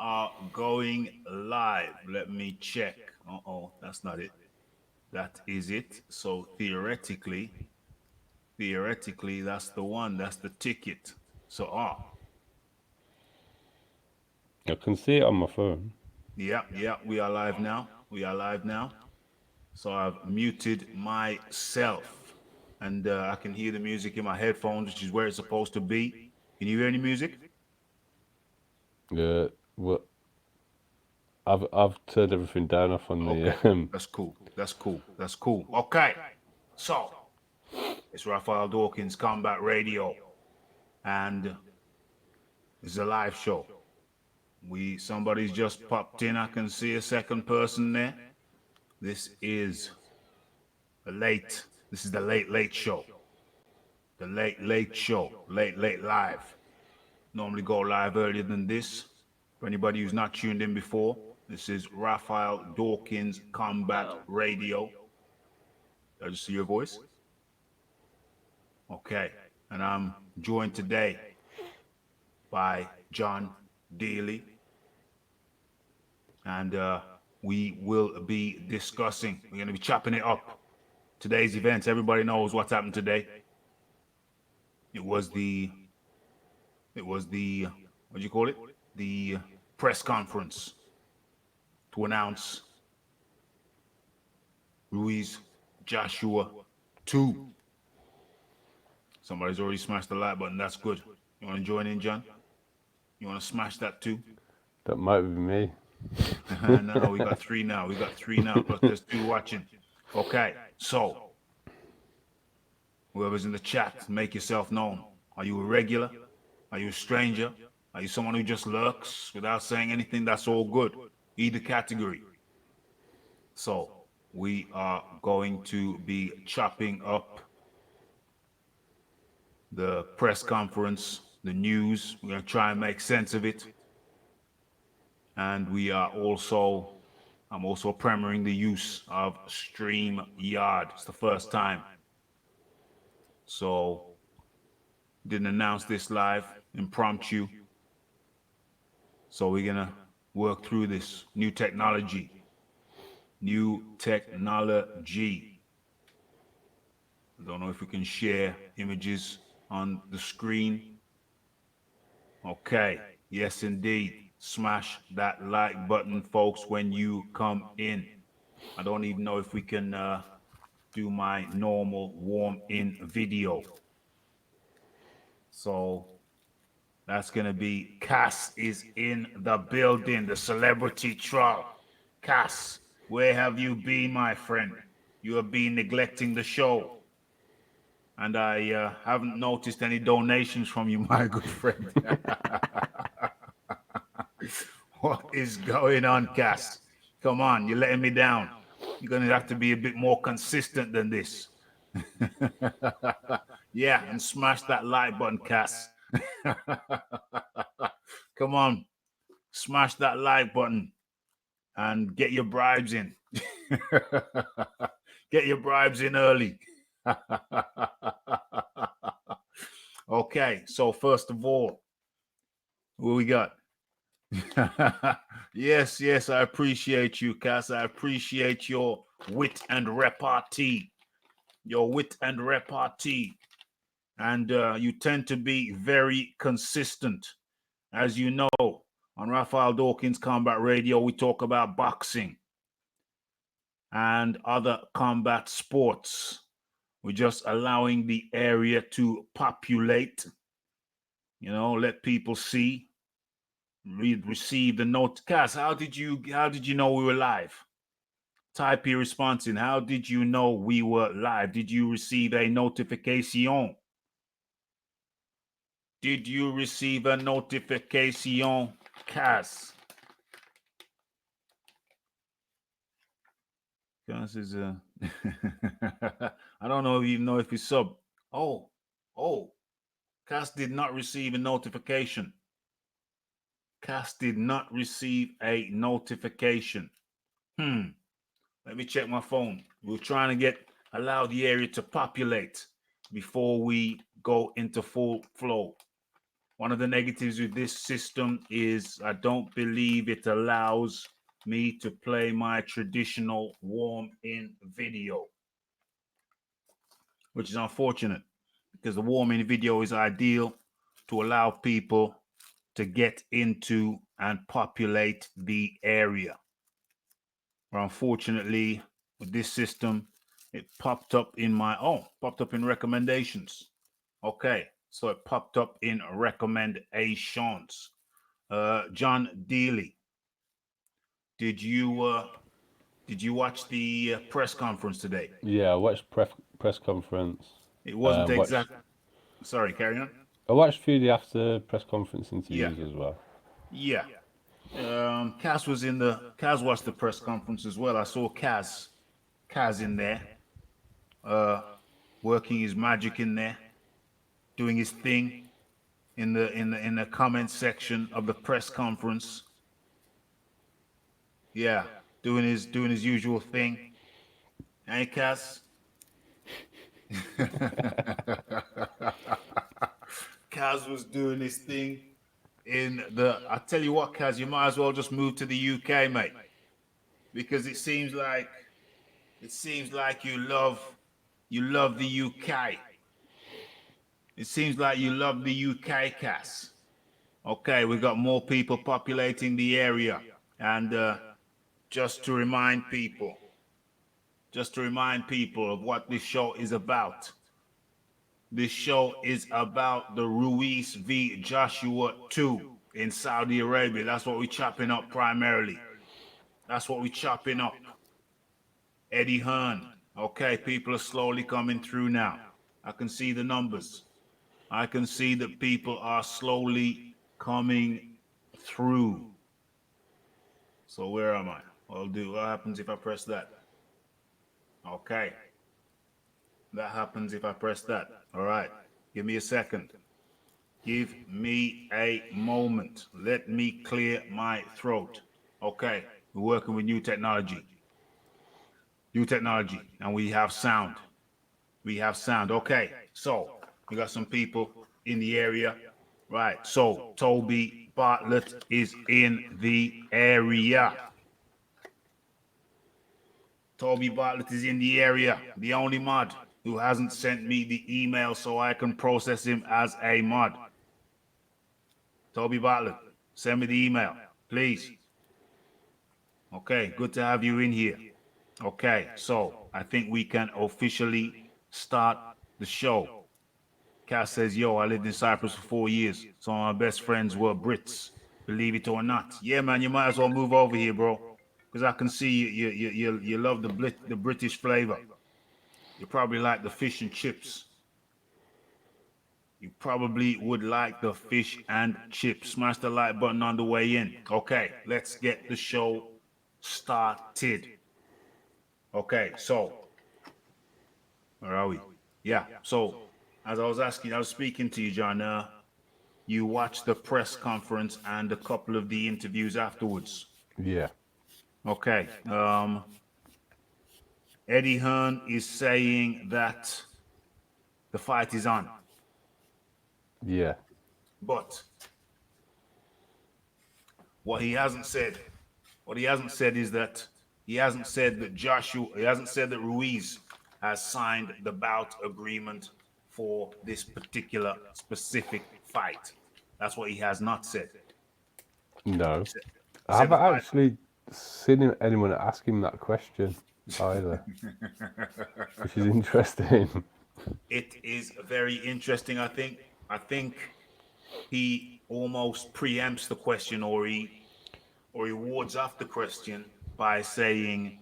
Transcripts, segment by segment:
are going live. Let me check. That's not it. That is it. So theoretically, that's the one. That's the ticket. So, I can see it on my phone. yeah, we are live now. We are live now. So I've muted myself, and I can hear the music in my headphones, which is where it's supposed to be. Can you hear any music? Well, I've turned everything down off on Okay, the that's cool. That's cool. That's cool. Okay, so it's Raphael Dawkins Combat Radio, and it's a live show. Somebody's just popped in. I can see a second person there. This is This is the late show. The late show. Late live. Normally go live earlier than this. For anybody who's not tuned in before, this is Raphael Dawkins Combat Radio. Did I just see your voice? Okay. And I'm joined today by John Daly. And we will be discussing, we're going to be chopping it up. Today's events, everybody knows what's happened today. It was the, what do you call it? The press conference to announce Ruiz Joshua 2. Somebody's already smashed the like button. That's good. You want to join in, John? You want to smash that too? that might be me. No, we got three now. We got three now, plus there's two watching. Okay, so whoever's in the chat, make yourself known. Are you a regular? Are you a stranger? Are you someone who just lurks without saying anything? That's all good. Either category. So we are going to be chopping up the press conference, the news. We're going to try and make sense of it. And I'm also premiering the use of StreamYard. It's the first time. So, didn't announce this live, impromptu. So, we're going to work through this new technology. New technology. I don't know if we can share images on the screen. Okay. Yes, indeed. Smash that like button, folks, when you come in. I don't even know if we can do my normal warm in video. So that's going to be Cass is in the building, the celebrity troll. Cass, where have you been, my friend? You have been neglecting the show. And I haven't noticed any donations from you, my good friend. What is going on, Cass? Come on, you're letting me down. You're going to have to be a bit more consistent than this. Yeah, and smash that like button, Cass. Come on, smash that like button and get your bribes in. Get your bribes in early. Okay, so first of all, what we got? Yes, I appreciate you, Cass. I appreciate your wit and repartee. Your wit and repartee. And you tend to be very consistent. As you know, on Raphael Dawkins Combat Radio, we talk about boxing and other combat sports. We're just allowing the area to populate, let people see, receive the note. Cass, how did you know we were live? Type your response in. How did you know we were live? Did you receive a notification? Did you receive a notification, Cass? Cass is a. I don't know if you know if he sub. Oh, oh. Cass did not receive a notification. Cass did not receive a notification. Let me check my phone. We're trying to allow the area to populate before we go into full flow. One of the negatives with this system is I don't believe it allows me to play my traditional warm-in video, which is unfortunate because the warm-in video is ideal to allow people to get into and populate the area. But unfortunately, with this system, it popped up in recommendations. Okay, so it popped up in recommendations. John Dealey, did you watch the press conference today? Yeah, I watched press conference. It wasn't Watched exact. Sorry, carry on. I watched a few of the after press conference Yeah, interviews as well. yeah. Kaz watched the press conference as well. I saw Kaz in there, uh, working his magic in there, doing his thing in the comment section of the press conference. Yeah, doing his usual thing. Hey, Kaz. Kaz was doing his thing I tell you what, Kaz, you might as well just move to the UK, mate, because it seems like you love the UK. It seems like you love the UK, Kaz. Okay, we got more people populating the area, and just to remind people, of what this show is about. This show is about the Ruiz v. Joshua 2 in Saudi Arabia. That's what we're chopping up primarily. That's what we're chopping up. Eddie Hearn. Okay, people are slowly coming through now. I can see the numbers. I can see that people are slowly coming through. So where am I? What happens if I press that? Okay. That happens if I press that. All right. Give me a second. Give me a moment. Let me clear my throat. Okay. We're working with new technology. And we have sound. Okay. So we got some people in the area. Right. So Toby Bartlett is in the area. Toby Bartlett is in the area. The only mod who hasn't sent me the email so I can process him as a mod. Toby Bartlett, send me the email, please. Okay, good to have you in here. Okay, so I think we can officially start the show. Cass says, yo, I lived in Cyprus for 4 years. Some of my best friends were Brits, believe it or not. Yeah, man, you might as well move over here, bro, because I can see you love the British flavor. You probably like the fish and chips. You probably would like the fish and chips. Smash the like button on the way in. Okay, let's get the show started. Okay, so where are we? Yeah, so as I was speaking to you, John, you watched the press conference and a couple of the interviews afterwards. Yeah. Okay. Eddie Hearn is saying that the fight is on. Yeah. But what he hasn't said is that he hasn't said that Ruiz has signed the bout agreement for this particular specific fight. That's what he has not said. No. He I said the haven't fight. actually seen anyone ask him that question either, which is interesting. It is very interesting. I think he almost preempts the question, or he wards off the question by saying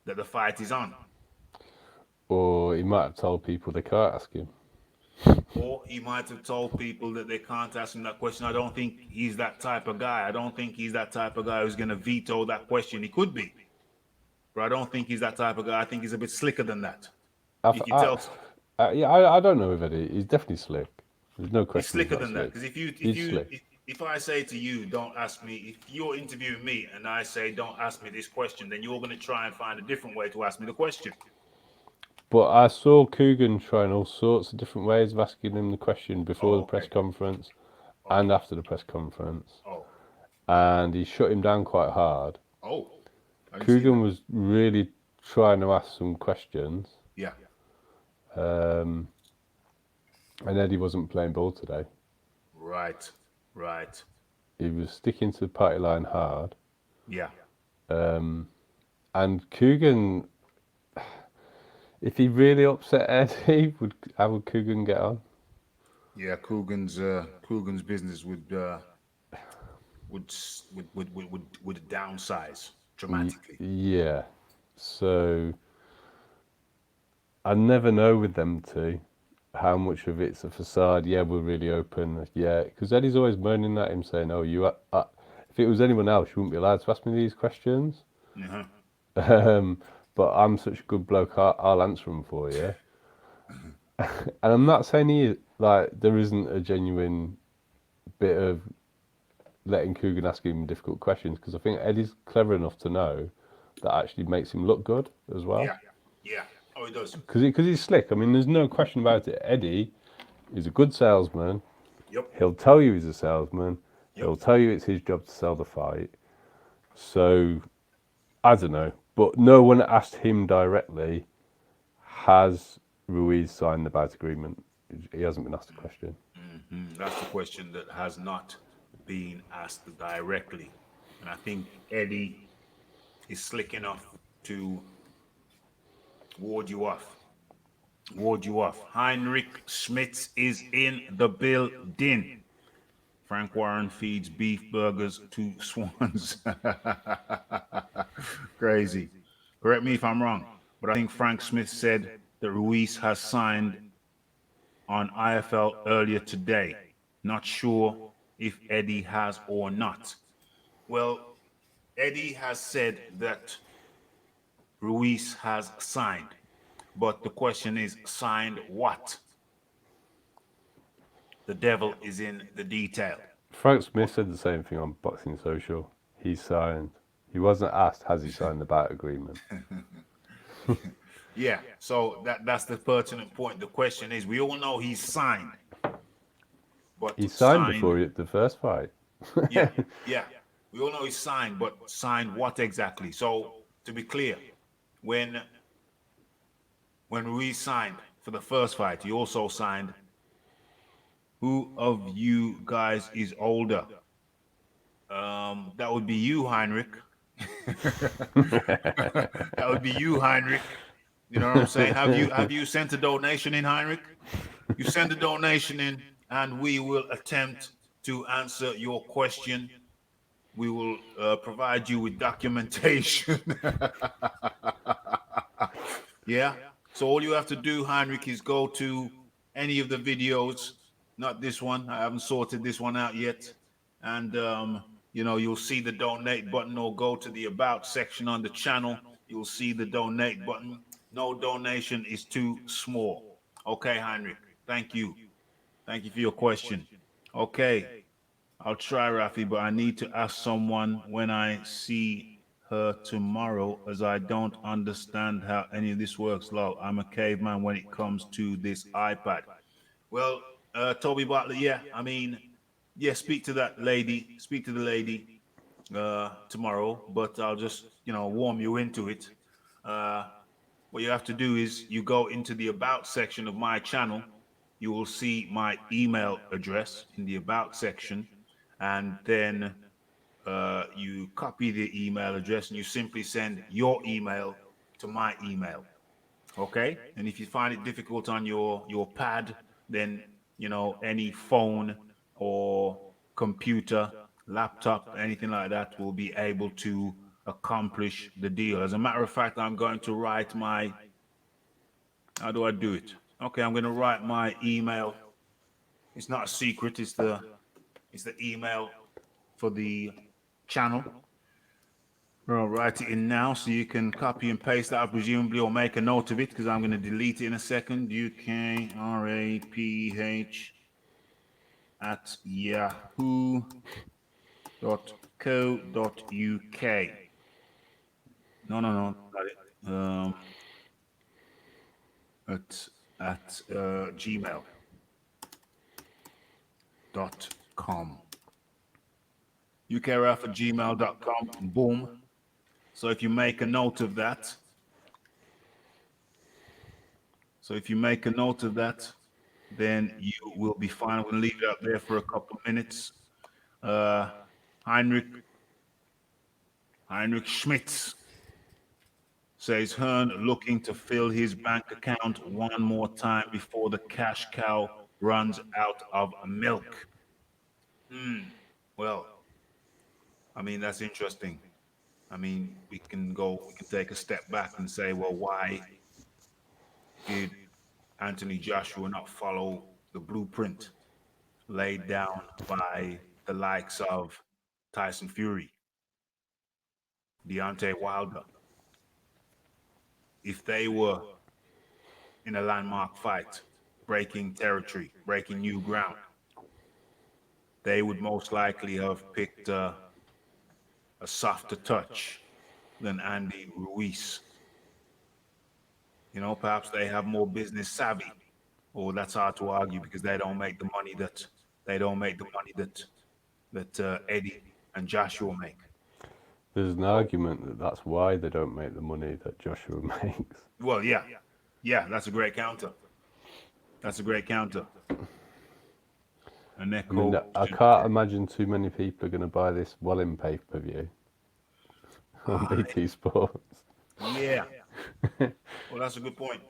that the fight is on. Or he might have told people they can't ask him. Or he might have told people that they can't ask him that question. I don't think he's that type of guy. I don't think he's that type of guy who's going to veto that question. He could be, but I don't think he's that type of guy. I think he's a bit slicker than that. You can tell. I don't know if Eddie. He's definitely slick. There's no He's question. slicker than that. Because Slick. if I say to you, don't ask me, if you're interviewing me and I say, don't ask me this question, then you're going to try and find a different way to ask me the question. But I saw Coogan trying all sorts of different ways of asking him the question before the press conference. and after the press conference, Oh, and he shut him down quite hard. oh, I didn't see Coogan that. was really trying to ask some questions, Yeah, and Eddie wasn't playing ball today. right, right. He was sticking to the party line hard, Yeah, and Coogan, if he really upset Eddie, how would Coogan get on? yeah. Coogan's business would downsize dramatically. Yeah, so I never know with them two how much of it's a facade. Yeah, we're really open. Yeah, because Eddie's always moaning at him, saying, "Oh, if it was anyone else, you wouldn't be allowed to ask me these questions." Uh-huh. Um, but I'm such a good bloke, I'll answer them for you. And I'm not saying there isn't a genuine bit of letting Coogan ask him difficult questions, because I think Eddie's clever enough to know that actually makes him look good as well. Yeah, yeah. Oh, it does. Because he's slick. I mean, there's no question about it. Eddie is a good salesman. Yep, He'll tell you he's a salesman. yep. He'll tell you it's his job to sell the fight. So, I don't know. But no one asked him directly, has Ruiz signed the bout agreement? He hasn't been asked a question. That's the question that has not been asked directly, and I think Eddie is slick enough to ward you off. Ward you off. Heinrich Schmitz is in the building. Frank Warren feeds beef burgers to swans. Crazy. Correct me if I'm wrong, but I think Frank Smith said that Ruiz has signed on IFL earlier today. Not sure if Eddie has or not. Well, Eddie has said that Ruiz has signed, but the question is, signed what? The devil is in the detail. Frank Smith said the same thing on Boxing Social. He signed. He wasn't asked, has he signed the bout agreement? Yeah, so that's the pertinent point. The question is, we all know he's signed, but He signed signed, before the first fight. yeah, yeah. We all know he's signed, but signed what exactly? So to be clear, when Ruiz signed for the first fight, he also signed. Who of you guys is older? That would be you, Heinrich. That would be you, Heinrich. You know what I'm saying? Have you sent a donation in, Heinrich? You send a donation in, and we will attempt to answer your question. We will provide you with documentation. Yeah. So all you have to do, Heinrich, is go to any of the videos. Not this one. I haven't sorted this one out yet. And you'll see the donate button, or go to the about section on the channel. You'll see the donate button. No donation is too small. Okay, Heinrich. Thank you. Thank you for your question. Okay. I'll try, Rafi, but I need to ask someone when I see her tomorrow, as I don't understand how any of this works. Lol, I'm a caveman when it comes to this iPad. Well, Toby Bartlett, yeah, I mean, yeah, speak to that lady, speak to the lady tomorrow, but I'll just, warm you into it. Uh, what you have to do is you go into the about section of my channel. You will see my email address in the about section, and then you copy the email address and you simply send your email to my email. Okay, and if you find it difficult on your pad, then any phone or computer, laptop, anything like that will be able to accomplish the deal. As a matter of fact, I'm going to write my, how do I do it? Okay, I'm going to write my email. It's not a secret. It's the email for the channel. I'll write it in now so you can copy and paste that, presumably, or make a note of it, because I'm going to delete it in a second. UKRAPH at yahoo.co.uk. No. At gmail.com. ukrf@gmail.com. Boom. So if you make a note of that, then you will be fine. I'm going to leave it out there for a couple of minutes. Uh, Heinrich Schmitz says Hearn looking to fill his bank account one more time before the cash cow runs out of milk. Well, I mean, that's interesting. I mean, we can take a step back and say, well, why did Anthony Joshua not follow the blueprint laid down by the likes of Tyson Fury, Deontay Wilder? If they were in a landmark fight, breaking territory, breaking new ground, they would most likely have picked a softer touch than Andy Ruiz. You know, perhaps they have more business savvy, or that's hard to argue because they don't make the money that Eddie and Joshua make. There's an argument that that's why they don't make the money that Joshua makes. Well, yeah, that's a great counter. And I mean, I can't imagine too many people are going to buy this well in pay-per-view on BT Sports. Yeah. Well, that's a good point.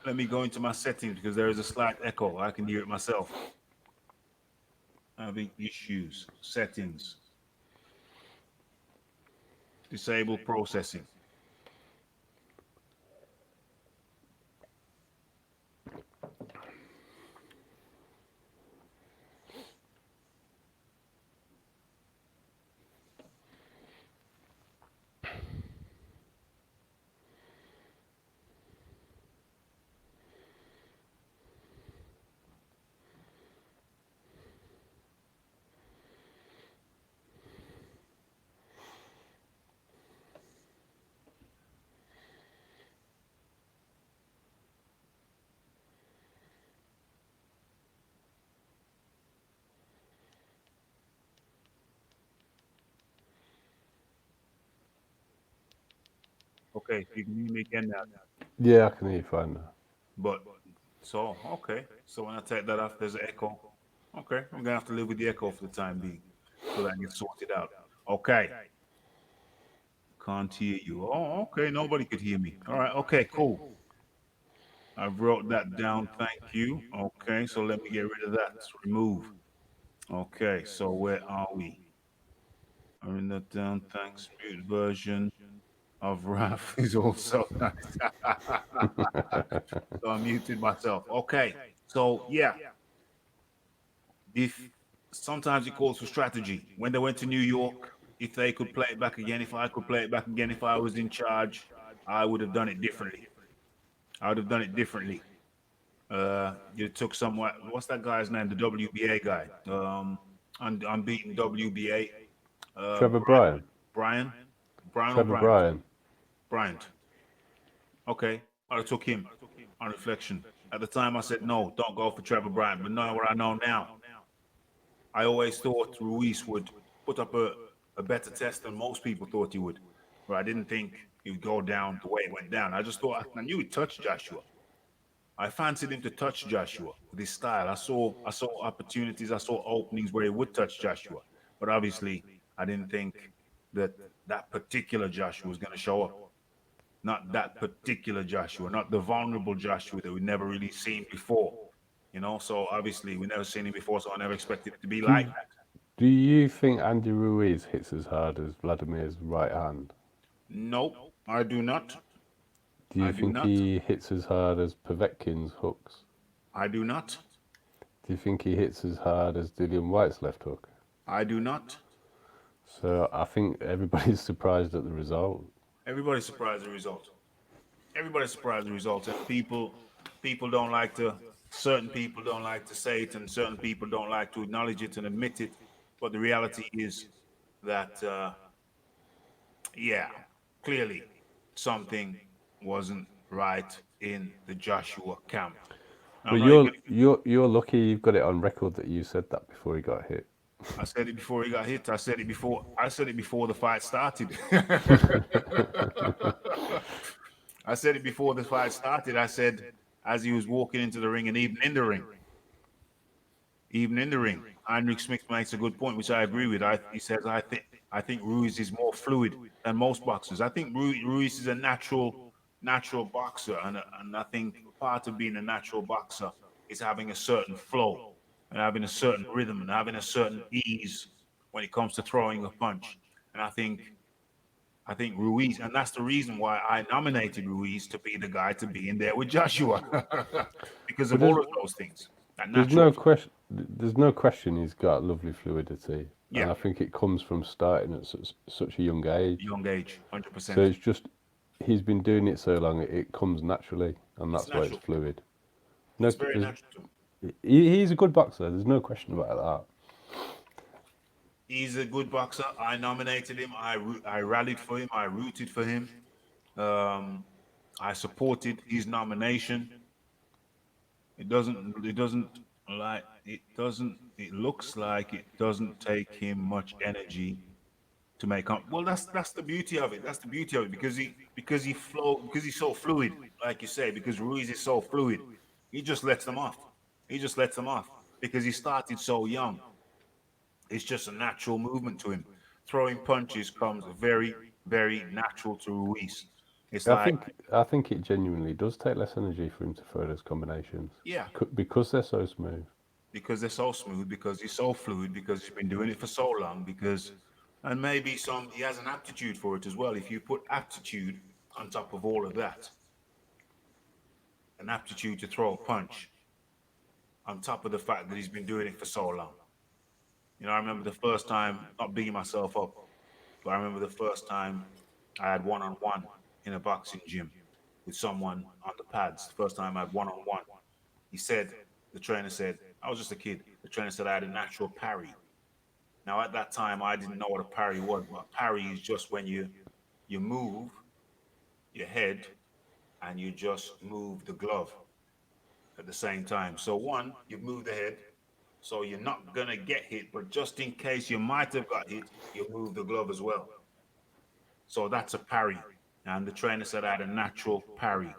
Let me go into my settings because there is a slight echo. I can hear it myself. Having issues. Settings. Disable processing. Okay, you can hear me again now. Yeah, I can hear you fine now. But okay. So when I take that off, there's an echo. Okay, I'm gonna have to live with the echo for the time being, so that gets sorted out. Okay. Can't hear you. Oh, okay. Nobody could hear me. All right. Okay. Cool. I wrote that down. Thank you. Okay. So let me get rid of that. Remove. Okay. So where are we? I written that down. Thanks. Mute version of Raf is also nice. So I muted myself. Okay. So yeah, if sometimes it calls for strategy. When they went to New York, if they could play it back again, if I could play it back again, if I was in charge, I would have done it differently. You took somewhat. What's that guy's name? The WBA guy. I'm beating WBA. Trevor Bryan. Brian. Brian Trevor O'Brien. Bryan. Bryant. Okay, I took him on reflection. At the time, I said no, don't go for Trevor Bryan. But knowing what I know now, I always thought Ruiz would put up a better test than most people thought he would. But I didn't think he would go down the way it went down. I just thought I knew he'd touch Joshua. I fancied him to touch Joshua with his style. I saw opportunities, I saw openings where he would touch Joshua. But obviously, I didn't think that that particular Joshua was going to show up. Not that particular Joshua, not the vulnerable Joshua that we've never really seen before. You know, so obviously we never seen him before, so I never expected it to be like that. Do you think Andy Ruiz hits as hard as Vladimir's right hand? Nope, I do not. Do you think he hits as hard as Povetkin's hooks? I do not. Do you think he hits as hard as Dillian White's left hook? I do not. So I think everybody's surprised at the result. Everybody's surprised at the result. Everybody's surprised at the result. And people don't like to. Certain people don't like to say it, and certain people don't like to acknowledge it and admit it. But the reality is that, yeah, clearly something wasn't right in the Joshua camp. But I'm not even. you're lucky you've got it on record that you said that before he got hit. I said it before he got hit. I said it before. I said it before the fight started. I said it before the fight started. I said as he was walking into the ring and even in the ring, Heinrich Smith makes a good point, which I agree with. He says I think Ruiz is more fluid than most boxers. I think Ruiz is a natural boxer, and I think part of being a natural boxer is having a certain flow and having a certain rhythm and having a certain ease when it comes to throwing a punch. And I think Ruiz, and that's the reason why I nominated Ruiz to be the guy to be in there with Joshua, because But of all of those things. That there's natural no flow. question. There's no question he's got lovely fluidity, and Yeah, I think it comes from starting at such a young age. young age, hundred So percent. it's just he's been doing it so long, it comes naturally, and It's that's why it's natural. fluid. No, It's very natural to him. he's a good boxer. There's no question about He's a good boxer. I nominated him. I rallied for him. I rooted for him. Um, I supported his nomination. It doesn't. It doesn't like. It doesn't. It looks like it doesn't take him much energy to make up. Well, that's the beauty of it. That's the beauty of it because he's so fluid, like you say. Because Ruiz is so fluid, he just lets them off. He just lets them off because he started so young. It's just a natural movement to him. Throwing punches comes very, very natural to Ruiz. It's that. like, I think it genuinely does take less energy for him to throw those combinations yeah, because they're so smooth. because they're so smooth, because he's so fluid, because he's been doing it for so long, and maybe he has an aptitude for it as well. If you put aptitude on top of all of that, an aptitude to throw a punch on top of the fact that he's been doing it for so long. I remember the first time, not bigging myself up, but I remember the first time I had one on one in a boxing gym with someone on the pads. The first time I had one on one, he said, the trainer said, I was just a kid. The trainer said I had a natural parry. Now at that time I didn't know what a parry was, but a parry is just when you move your head and you just move the glove at the same time. So one, you've moved the head, so you're not gonna get hit, but just in case you might have got hit, you move the glove as well. So that's a parry. And the trainer said I had a natural parry.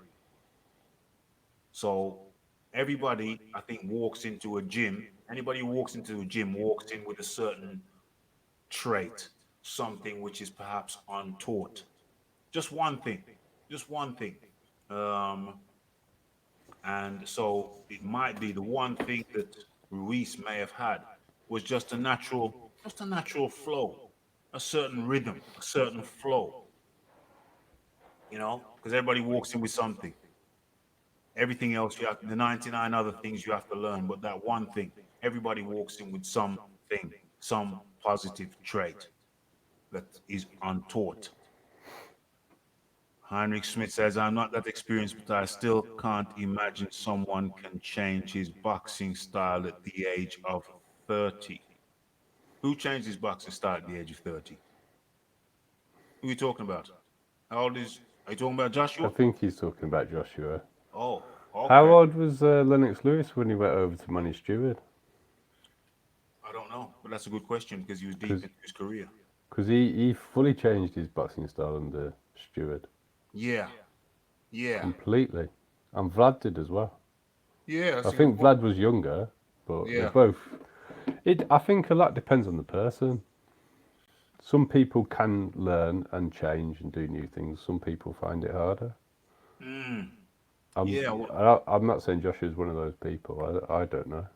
So everybody, I think, walks into a gym. Anybody who walks into a gym walks in with a certain trait, something which is perhaps untaught. Just one thing, just one thing. Um, and so it might be the one thing that Ruiz may have had was just a natural flow, a certain rhythm, a certain flow, because everybody walks in with something. Everything else, the 99 other things you have to learn, but that one thing, everybody walks in with something, some positive trait that is untaught. Heinrich Smith says, I'm not that experienced, but I still can't imagine someone can change his boxing style at the age of 30. Who changed his boxing style at the age of 30? Who are you talking about? How old are you talking about I Joshua? think he's talking about Joshua. Oh, How okay. old was Lennox Lewis when he went over to Manny Stewart? I don't know, but that's a good question because he was deep Because into his career. he fully changed his boxing style under Stewart Yeah, yeah, completely, and Vlad did as well. yeah. I That's a good think point. Vlad was younger, but they Yeah. both. I think a lot depends on the person. Some people can learn and change and do new things. Some people find it harder. Mm. I'm Yeah. Well, I'm not saying Josh is one of those people. I don't know.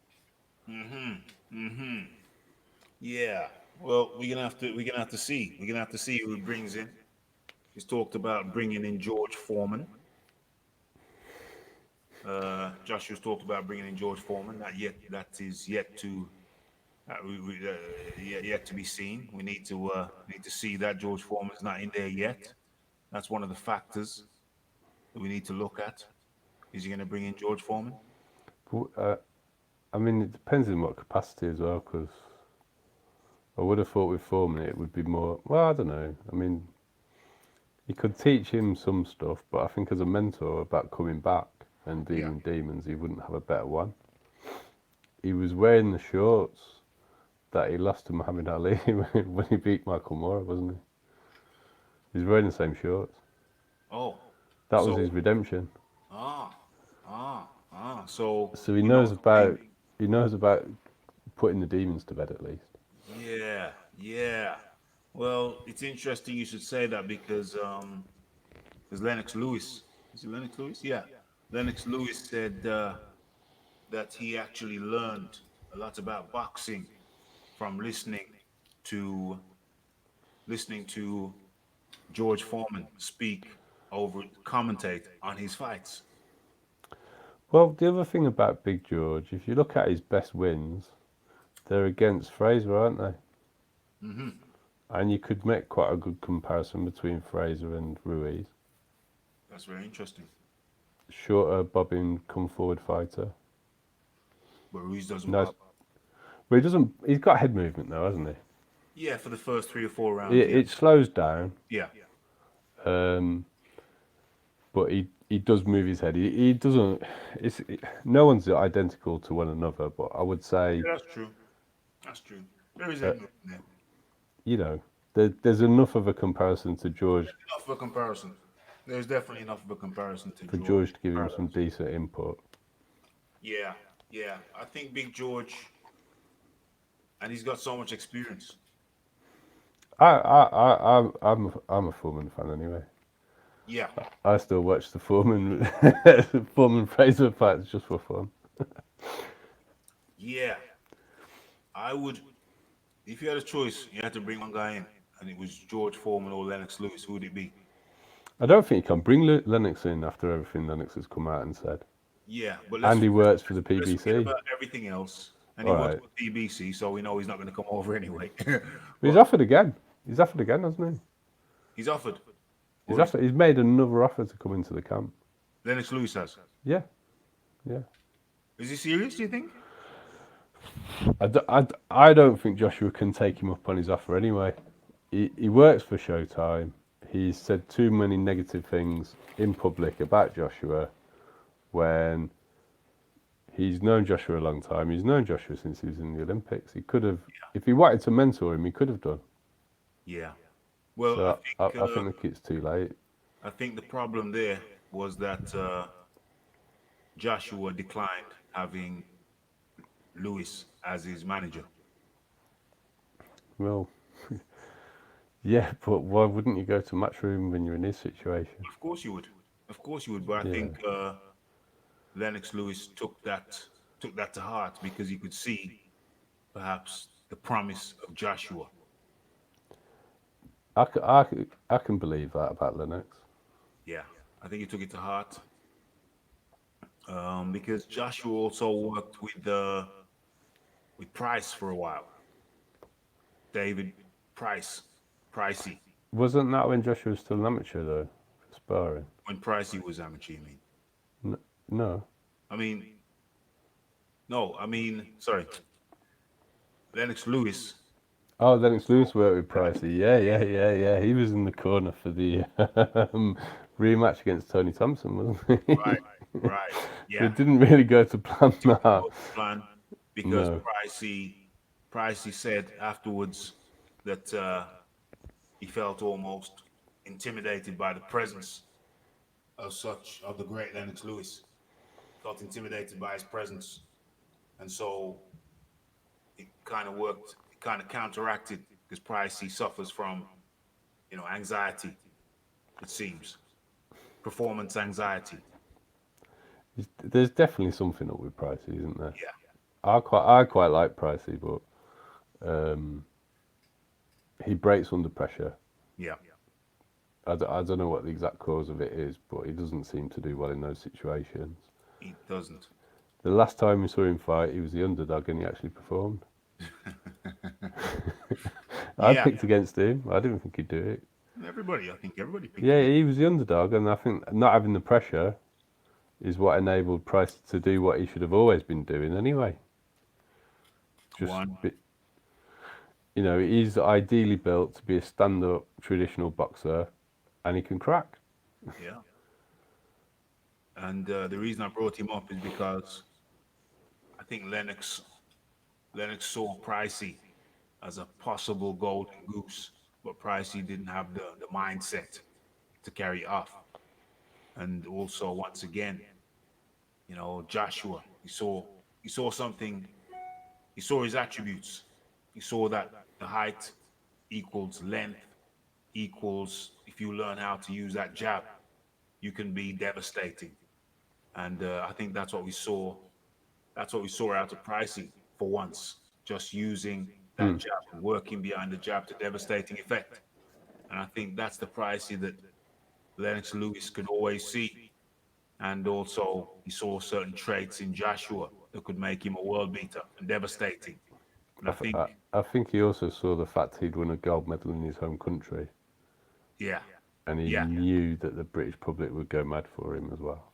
mm-hmm. Mm-hmm. Yeah. Well, we're gonna have to see. We're gonna have to see who he brings in. He's talked about bringing in George Foreman. Joshua's talked about bringing in George Foreman. That is yet to yet to be seen. We need to see that George Foreman's not in there yet. That's one of the factors that we need to look at. Is he going to bring in George Foreman? But, I mean, it depends in what capacity as well. Because I would have thought with Foreman it would be more. Well, I don't know. I mean, he could teach him some stuff, but I think as a mentor about coming back, and Yeah. dealing demons, he wouldn't have a better one. He was wearing the shorts that he lost to Muhammad Ali when he beat Michael Moore, wasn't he? He was wearing the same shorts. Oh, That was so his redemption. ah so So he knows the pain. he knows about putting the demons to bed at least. Yeah, yeah. Well, it's interesting you should say that because Lennox Lewis, is it Lennox Lewis? Yeah, Lennox Lewis said that he actually learned a lot about boxing from to listening to George Foreman speak over commentate on his fights. Well, the other thing about Big George, if you look at his best wins, they're against Fraser, aren't they? Hmm. And you could make quite a good comparison between Fraser and Ruiz. That's very interesting. Shorter, bobbing, come forward fighter. But Ruiz doesn't Nice, bob. but he doesn't. He's got head movement though, hasn't he? Yeah, for the first 3 or 4 rounds, yeah, It slows down, yeah, um, but he does move his head. He doesn't. No one's identical to one another, but I would say, yeah. That's true. That's true. There is uh, that movement there. you know, there's enough of a comparison to George Enough of a comparison. There's definitely enough of a comparison to for draw George to give him some parallels. decent input. Yeah, yeah. I think Big George, and he's got so much experience. I'm a Foreman fan anyway. Yeah, I still watch the Foreman Foreman Fraser fights just for fun. yeah. I would, if you had a choice, you had to bring one guy in, and it was George Foreman or Lennox Lewis. Who would it be? I don't think you can bring Lennox in after everything Lennox has come out and said. Yeah, but And he works for the let's forget PBC. about everything else. And he All works right. for BBC, so we know he's not going to come over anyway. But he's But offered again. He's offered again, hasn't he? he's offered, He's or is offered. He's made another offer to come into the camp. Lennox Lewis has. Yeah, yeah. Is he serious? Do you think? I don't think Joshua can take him up on his offer anyway. He works for Showtime. He's said too many negative things in public about Joshua when he's known Joshua a long time. He's known Joshua since he was in the Olympics. He could have, if he wanted to mentor him, he could have done. Yeah. Well, So I think it's too late. I think the problem there was that Joshua declined having Lewis as his manager. Well, yeah, but why wouldn't you go to Matchroom when you're in this situation? Of course you would. Of course you would. But I Yeah. think Lennox Lewis took that to heart because he could see perhaps the promise of Joshua. I can believe that about Lennox. Yeah, I think he took it to heart because Joshua also worked with Price for a while. David Price, Pricey, Wasn't that when Joshua was still an amateur though, for sparring? when Pricey was amateur. I mean, No. I mean, no, I mean, sorry, Lennox Lewis. Oh, Lennox Lewis worked with Pricey. Yeah. He was in the corner for the rematch against Tony Thompson, wasn't he? Right, right, But yeah. it didn't really go to plan that. Plan because No. Pricey said afterwards that he felt almost intimidated by the presence of the great Lennox Lewis. Felt intimidated by his presence, and so it kind of worked. It kind of counteracted because Pricey suffers from, anxiety. It seems performance anxiety. There's definitely something up with Pricey, isn't there? Yeah, I quite like Pricey, but he breaks under pressure. yeah, I don't know what the exact cause of it is, but he doesn't seem to do well in those situations. he doesn't. The last time we saw him fight, he was the underdog and he actually performed. I Yeah, picked against him. I didn't think he'd do it. I think everybody picked Yeah, him. he was the underdog, and I think not having the pressure is what enabled Price to do what he should have always been doing anyway. Just, One, he's ideally built to be a stand-up traditional boxer, and he can crack. yeah. And the reason I brought him up is because I think Lennox saw Pricey as a possible golden goose, but Pricey didn't have the mindset to carry it off. And also, once again, Joshua, he saw something. He saw his attributes. He saw that the height equals length equals, if you learn how to use that jab, you can be devastating. And I think that's what we saw. That's what we saw out of Pricey for once, just using that Mm. jab and working behind the jab to devastating effect. And I think that's the Pricey that Lennox Lewis could always see. And also, he saw certain traits in Joshua that could make him a world beater and devastating. And I, I th- think, I, I think he also saw the fact he'd won a gold medal in his home country, yeah, and he yeah. knew that the British public would go mad for him as well.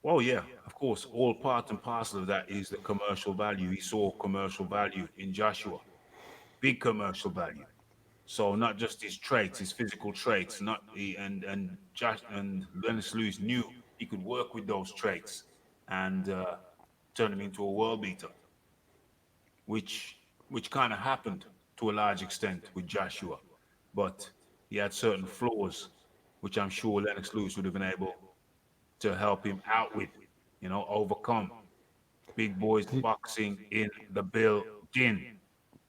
Well, yeah, of course, all part and parcel of that is the commercial value. He saw commercial value in Joshua, big commercial value. So not just his traits, his physical traits, not the and Josh and Lennox Lewis knew he could work with those traits and turn him into a world beater, which kind of happened to a large extent with Joshua, but he had certain flaws, which I'm sure Lennox Lewis would have been able to help him out with, overcome. Big boys Do you- boxing in the building.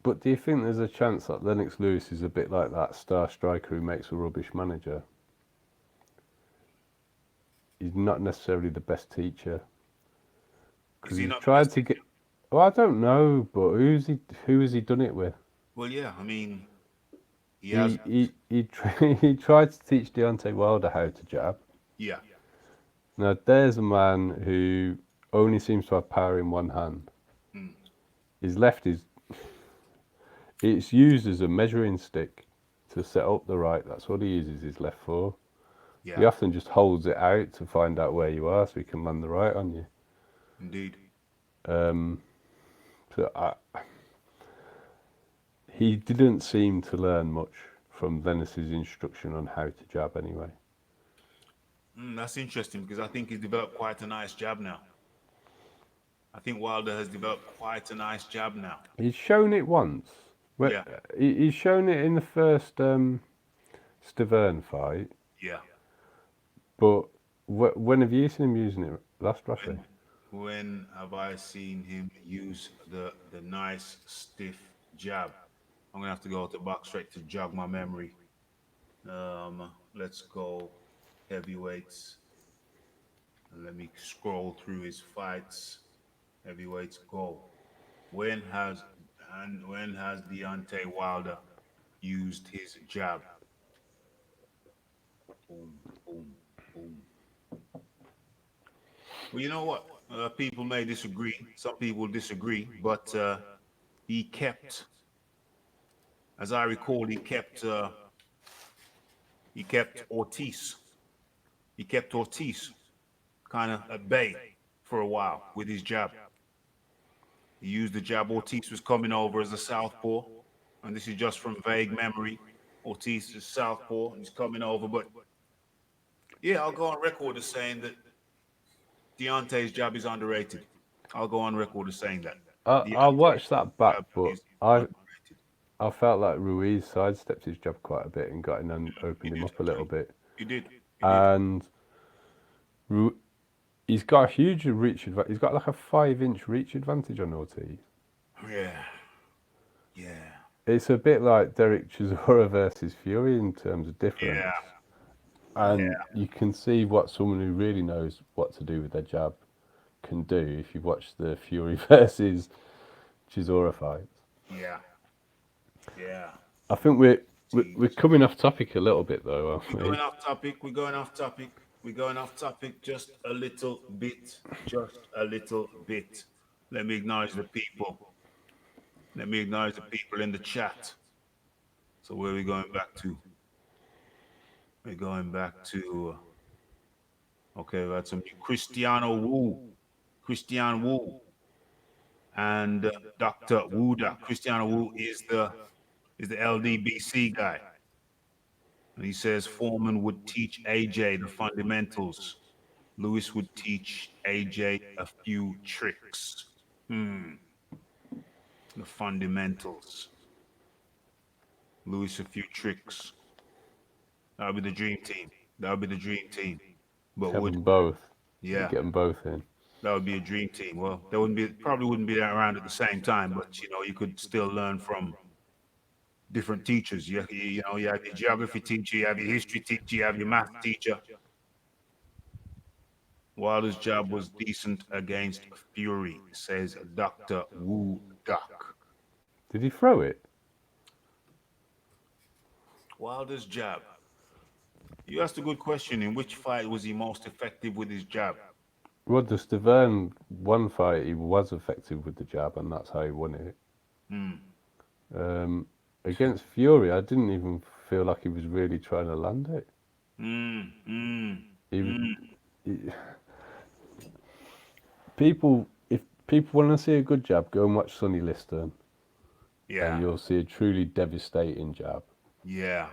but do you think there's a chance that Lennox Lewis is a bit like that star striker who makes a rubbish manager? He's not necessarily the best teacher Is because he he's not the tried best to teacher? get. Well, I don't know, but who has he done it with? Well, yeah, I mean, he has, He tried to teach Deontay Wilder how to jab. yeah, Now there's a man who only seems to have power in one hand. mm, His left is it's used as a measuring stick to set up the right. That's what he uses his left for. He yeah, often just holds it out to find out where you are so he can land the right on you. indeed. Um, so he didn't seem to learn much from Venice's instruction on how to jab anyway. That's interesting because I think he's developed quite a nice jab now. I think Wilder has developed quite a nice jab now. He's shown it once. Yeah, He's shown it in the first Stavern fight, yeah. but when have you seen him using it last, Rossi? When have I seen him use the nice stiff jab? I'm gonna have to go to box straight to jog my memory. Let's go heavyweights. Let me scroll through his fights. Heavyweights go. When has when has Deontay Wilder used his jab? Boom, boom, boom. Well, you know what? People may disagree. Some people disagree, but he kept, as I recall, he kept Ortiz. He kept Ortiz kind of at bay for a while with his jab. He used the jab. Ortiz was coming over as a southpaw, and this is just from vague memory. Ortiz is southpaw, and he's coming over. But yeah, I'll go on record as saying that Deontay's jab is underrated. I'll go on record as saying that I Deontay's watched that back, jab but is I underrated. I felt like Ruiz sidestepped his jab quite a bit and got in and He opened him did up a little actually. bit. He did. He did. And he's got a huge reach advantage. He's got like a 5-inch reach advantage on Ortiz. Yeah. Yeah. It's a bit like Derek Chisora versus Fury in terms of difference. Yeah. Yeah. And you can see what someone who really knows what to do with their jab can do if you watch the Fury versus Chisora fights. Yeah. Yeah. I think we're Jeez. coming off topic a little bit though, aren't We're we? going off topic. We're going off topic. We're going off topic just a little bit. Just a little bit. Let me acknowledge the people. Let me acknowledge the people in the chat. So where are we going back to? We're going back to okay, we had some Cristiano Wu. Christian Wu and Dr. Wuda. Cristiano Wu is the LDBC guy. And he says Foreman would teach AJ the fundamentals. Lewis would teach AJ a few tricks. Hmm. The fundamentals. Lewis a few tricks. That would be the dream team. That would be the dream team. But Have would them both. yeah, Get them both in. that would be a dream team. Well, there wouldn't be probably wouldn't be that around at the same time, but you could still learn from different teachers. You have your geography teacher, you have your history teacher, you have your math teacher. Wilder's jab was decent against Fury, says Dr. Wu Duck. Did he throw it? Wilder's jab. You asked a good question. In which fight was he most effective with his jab? Well, the Stavern one fight, he was effective with the jab, and that's how he won it. Hmm. Against Fury, I didn't even feel like he was really trying to land it. Mm, mm, He, mm. he, if people want to see a good jab, go and watch Sonny Liston, and Yeah, you'll see a truly devastating jab yeah.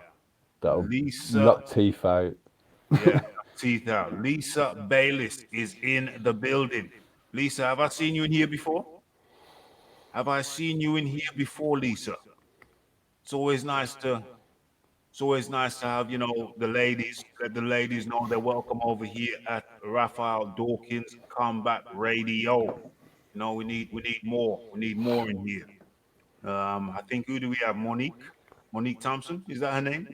that'll Lisa, knock teeth out. yeah, teeth out. Lisa Bayliss is in the building. Lisa, have I seen you in here before? Have I seen you in here before, Lisa? It's always nice to It's always nice to have, the ladies, let the ladies know they're welcome over here at Raphael Dawkins Combat Radio. We need more. We need more in here. I think who do we have? Monique? Monique Thompson? Is that her name?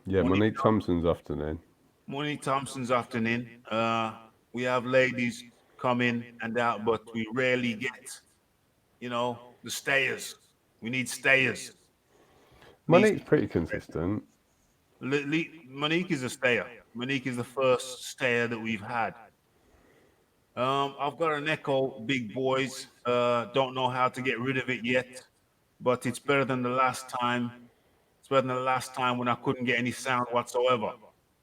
Yeah, Monique Monique Thompson's afternoon. Monique Thompson's afternoon. We have ladies come in and out, but we rarely get, the stayers. We need stayers. These Monique's pretty consistent. Monique is a stayer. Monique is the first stayer that we've had. I've got an echo, big boys. Don't know how to get rid of it yet, but it's better than the last time. It's better than the last time when I couldn't get any sound whatsoever.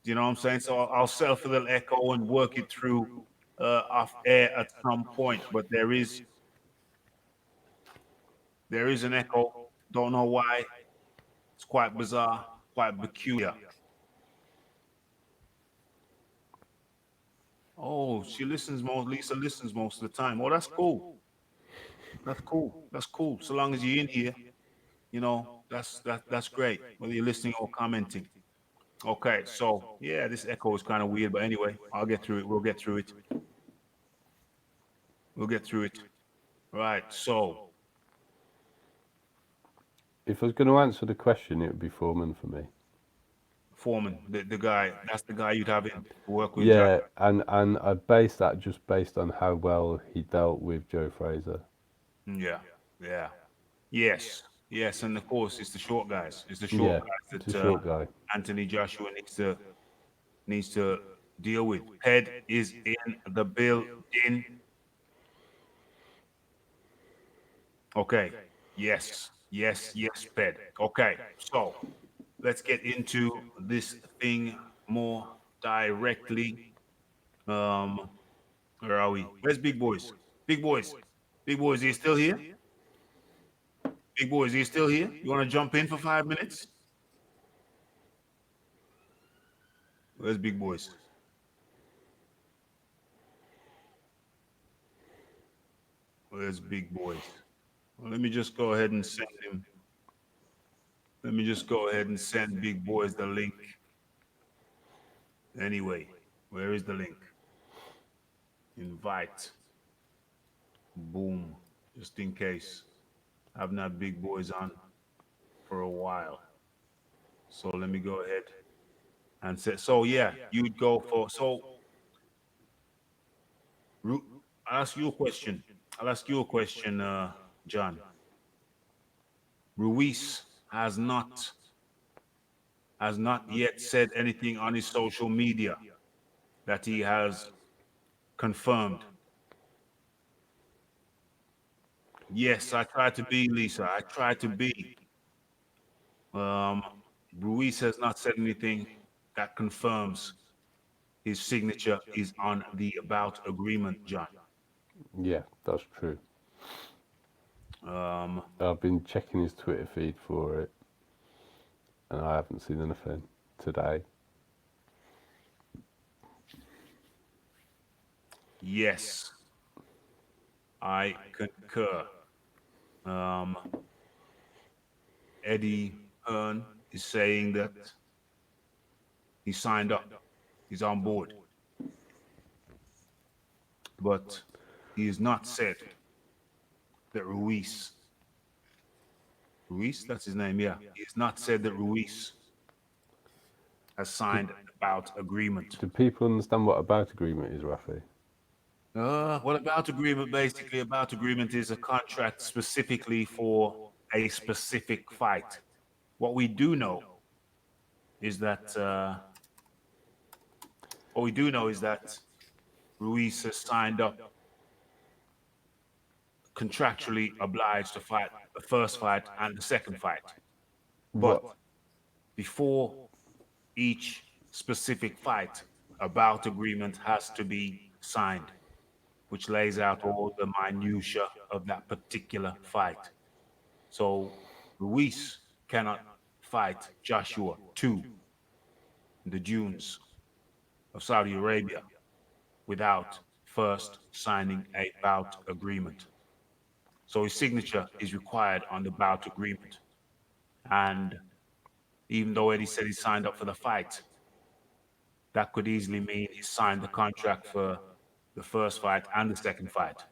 You know what I'm saying? So I'll settle for a little echo and work it through off air at some point. But there is an echo. Don't know why. It's quite bizarre, quite peculiar. Oh, Lisa listens most of the time. Oh, that's cool. That's cool. That's cool. So long as you're in here, that's great. Whether you're listening or commenting. Okay, so yeah, this echo is kind of weird, but anyway, I'll get through it. We'll get through it. We'll get through it. Right. So If I was going to answer the question, it would be Foreman for me. Foreman, the guy, that's the guy you'd have in to work with Jack. Yeah, and I base that just based on how well he dealt with Joe Fraser. Yeah. Yeah. Yes. Yes, and of course it's the short guys. It's the short Yeah, guys it's a that short guy. Anthony Joshua needs to deal with. Head is in the building. Okay. Yes. Yes. Yes, Ped. Okay. So let's get into this thing more directly. Um, where are we? Where's Big Boys? Big Boys. Big Boys, are you still here? Big Boys, are you still here? You want to jump in for 5 minutes? Where's Big Boys? Where's Big Boys? Well, let me just go ahead and send him. Let me just go ahead and send Big Boys the link. Anyway, where is the link? Invite. Boom. Just in case. I've not Big Boys on for a while. So let me go ahead and say, so yeah, you'd go for, I'll ask you a question. I'll ask you a question, John. Ruiz has not yet said anything on his social media that he has confirmed. Yes, I try to be, Lisa. I try to be. Um, Ruiz has not said anything that confirms his signature is on the about agreement, John. Yeah, that's true. Um, I've been checking his Twitter feed for it, and I haven't seen anything today. Yes, I concur. Um, Eddie Hearn is saying that he signed up, he's on board, but he has not said that Ruiz, that's his name, yeah. He has not said that Ruiz has Do, signed a bout agreement. do people understand what a bout agreement is, Rafi? What about agreement? Basically, about agreement is a contract specifically for a specific fight. What we do know is that Ruiz has signed up, contractually obliged to fight the first fight and the second fight. But What? before each specific fight, a bout agreement has to be signed, which lays out all the minutiae of that particular fight. So Ruiz cannot fight Joshua 2 in the dunes of Saudi Arabia without first signing a bout agreement. So his signature is required on the bout agreement. And even though Eddie said he signed up for the fight, that could easily mean he signed the contract for the first fight and the second fight.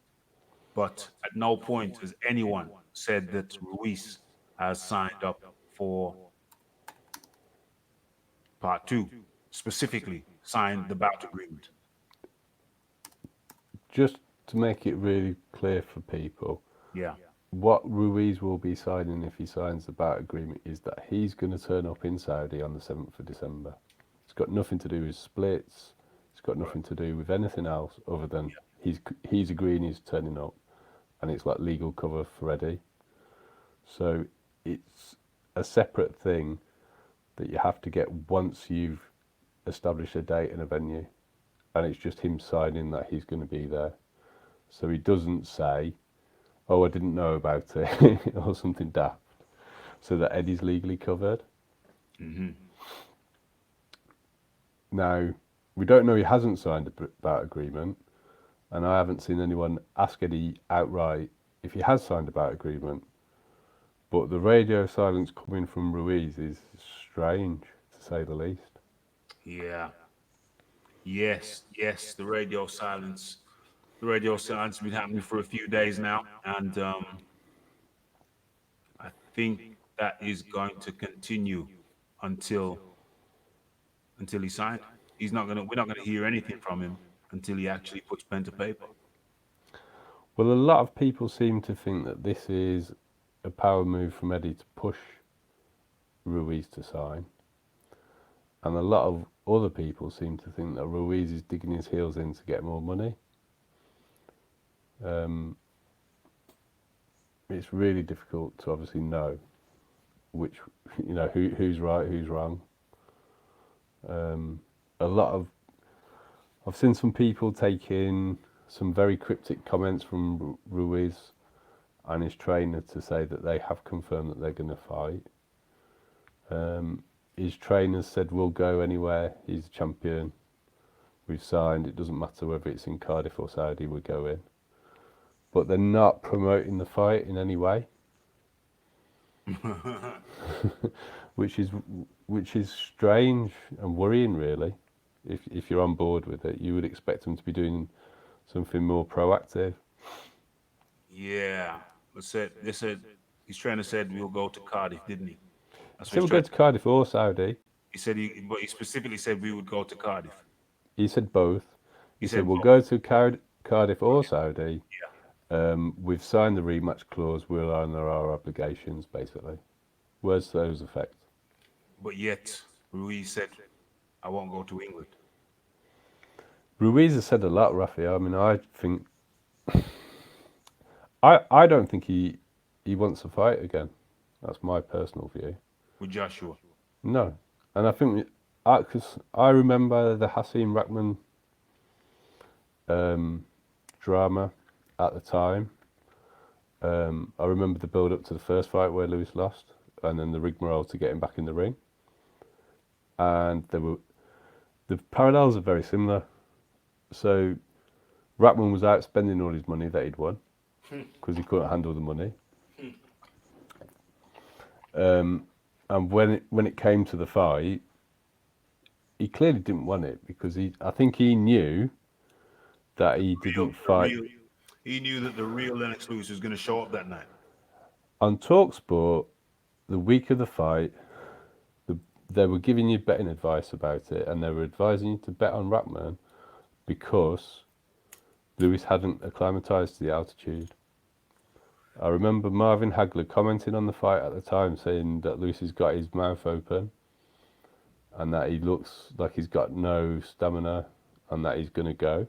But at no point has anyone said that Ruiz has signed up for part two, specifically signed the bout agreement. Just to make it really clear for people, Yeah. what Ruiz will be signing if he signs the bout agreement is that he's going to turn up in Saudi on the 7th of December. It's got nothing to do with splits. It's got Right. nothing to do with anything else other than Yeah. he's agreeing he's turning up, and it's like legal cover for Eddie. So it's a separate thing that you have to get once you've established a date and a venue, and it's just him signing that he's going to be there. So he doesn't say, "Oh, I didn't know about it," or something daft, so that Eddie's legally covered. Mm-hmm. Now, we don't know he hasn't signed a bout agreement, and I haven't seen anyone ask Eddie outright if he has signed a bout agreement. But the radio silence coming from Ruiz is strange, to say the least. Yeah. Yes. Yes. The radio silence. The radio silence has been happening for a few days now, and I think that is going to continue until he signed. He's not gonna. We're not gonna hear anything from him until he actually puts pen to paper. Well, a lot of people seem to think that this is a power move from Eddie to push Ruiz to sign, and a lot of other people seem to think that Ruiz is digging his heels in to get more money. It's really difficult to obviously know which, who's right, who's wrong. A lot of I've seen some people take in some very cryptic comments from Ruiz and his trainer to say that they have confirmed that they're going to fight. His trainer said we'll go anywhere. He's a champion. We've signed. It doesn't matter whether it's in Cardiff or Saudi. We're going. But they're not promoting the fight in any way, which is strange and worrying, really. If you're on board with it, you would expect them to be doing something more proactive. Yeah. They said his trainer said we'll go to Cardiff, didn't he? That's what So his we'll go trainer. to Cardiff or Saudi. He said but he specifically said we would go to Cardiff. He said both. He He said said we'll both. go to Cardiff or Saudi. Yeah. We've signed the rematch clause. We'll honour our obligations, basically. Words to those effect. But yet Ruiz said, "I won't go to England." Ruiz has said a lot, Rafi. I mean, I don't think he wants to fight again. That's my personal view. With Joshua. No, and I think because I remember the Hasim Rahman drama at the time. I remember the build up to the first fight where Lewis lost, and then the rigmarole to get him back in the ring. And the parallels are very similar. So Ratman was out spending all his money that he'd won because he couldn't handle the money. And when it came to the fight, he clearly didn't want it because I think he knew that he Real, didn't the fight. real. He knew that the real Lennox Lewis was going to show up that night. On Talksport, the week of the fight, they were giving you betting advice about it, and they were advising you to bet on Ratman because Lewis hadn't acclimatized to the altitude. I remember Marvin Hagler commenting on the fight at the time, saying that Lewis has got his mouth open and that he looks like he's got no stamina and that he's going to go.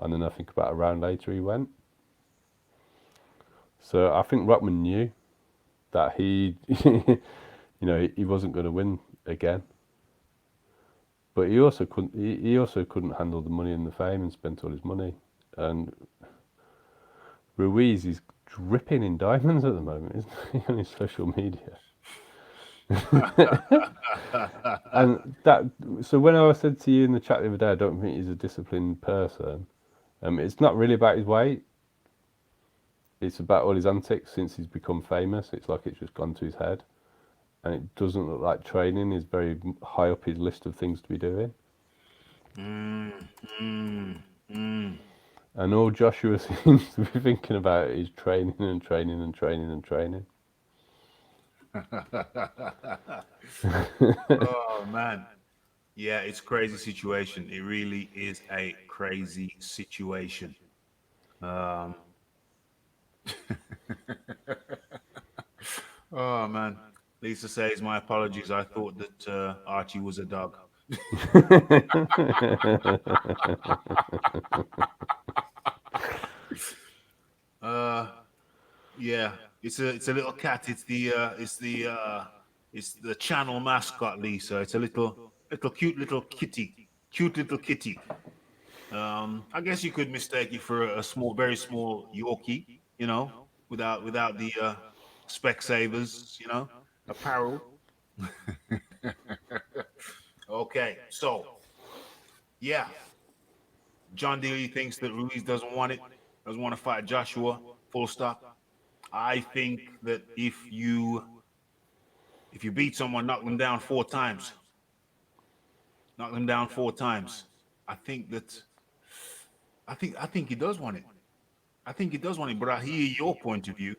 And then I think about a round later he went. So I think Ratman knew that he wasn't going to win again. But he also couldn't. He also couldn't handle the money and the fame and spent all his money. And Ruiz is dripping in diamonds at the moment, isn't he, on his social media? And that. So when I said to you in the chat the other day, I don't think he's a disciplined person. It's not really about his weight. It's about all his antics since he's become famous. It's like it's just gone to his head, and it doesn't look like training is very high up his list of things to be doing. And all Joshua seems to be thinking about is training and training and training and training. Oh man, yeah, it's crazy situation. It really is a crazy situation. Um, oh man, Lisa says my apologies. I thought that Archie was a dog. Uh, yeah, it's a little cat. It's the channel mascot, Lisa. It's a little cute little kitty, cute little kitty. I guess you could mistake it for a small, very small Yorkie, without the Specsavers, apparel. Okay, so yeah, John Deere thinks that Ruiz doesn't want it, doesn't want to fight Joshua. Full stop. I think that if you beat someone, knock them down 4 times, knock them down 4 times. I think that I think he does want it. I think he does want it, but I hear your point of view,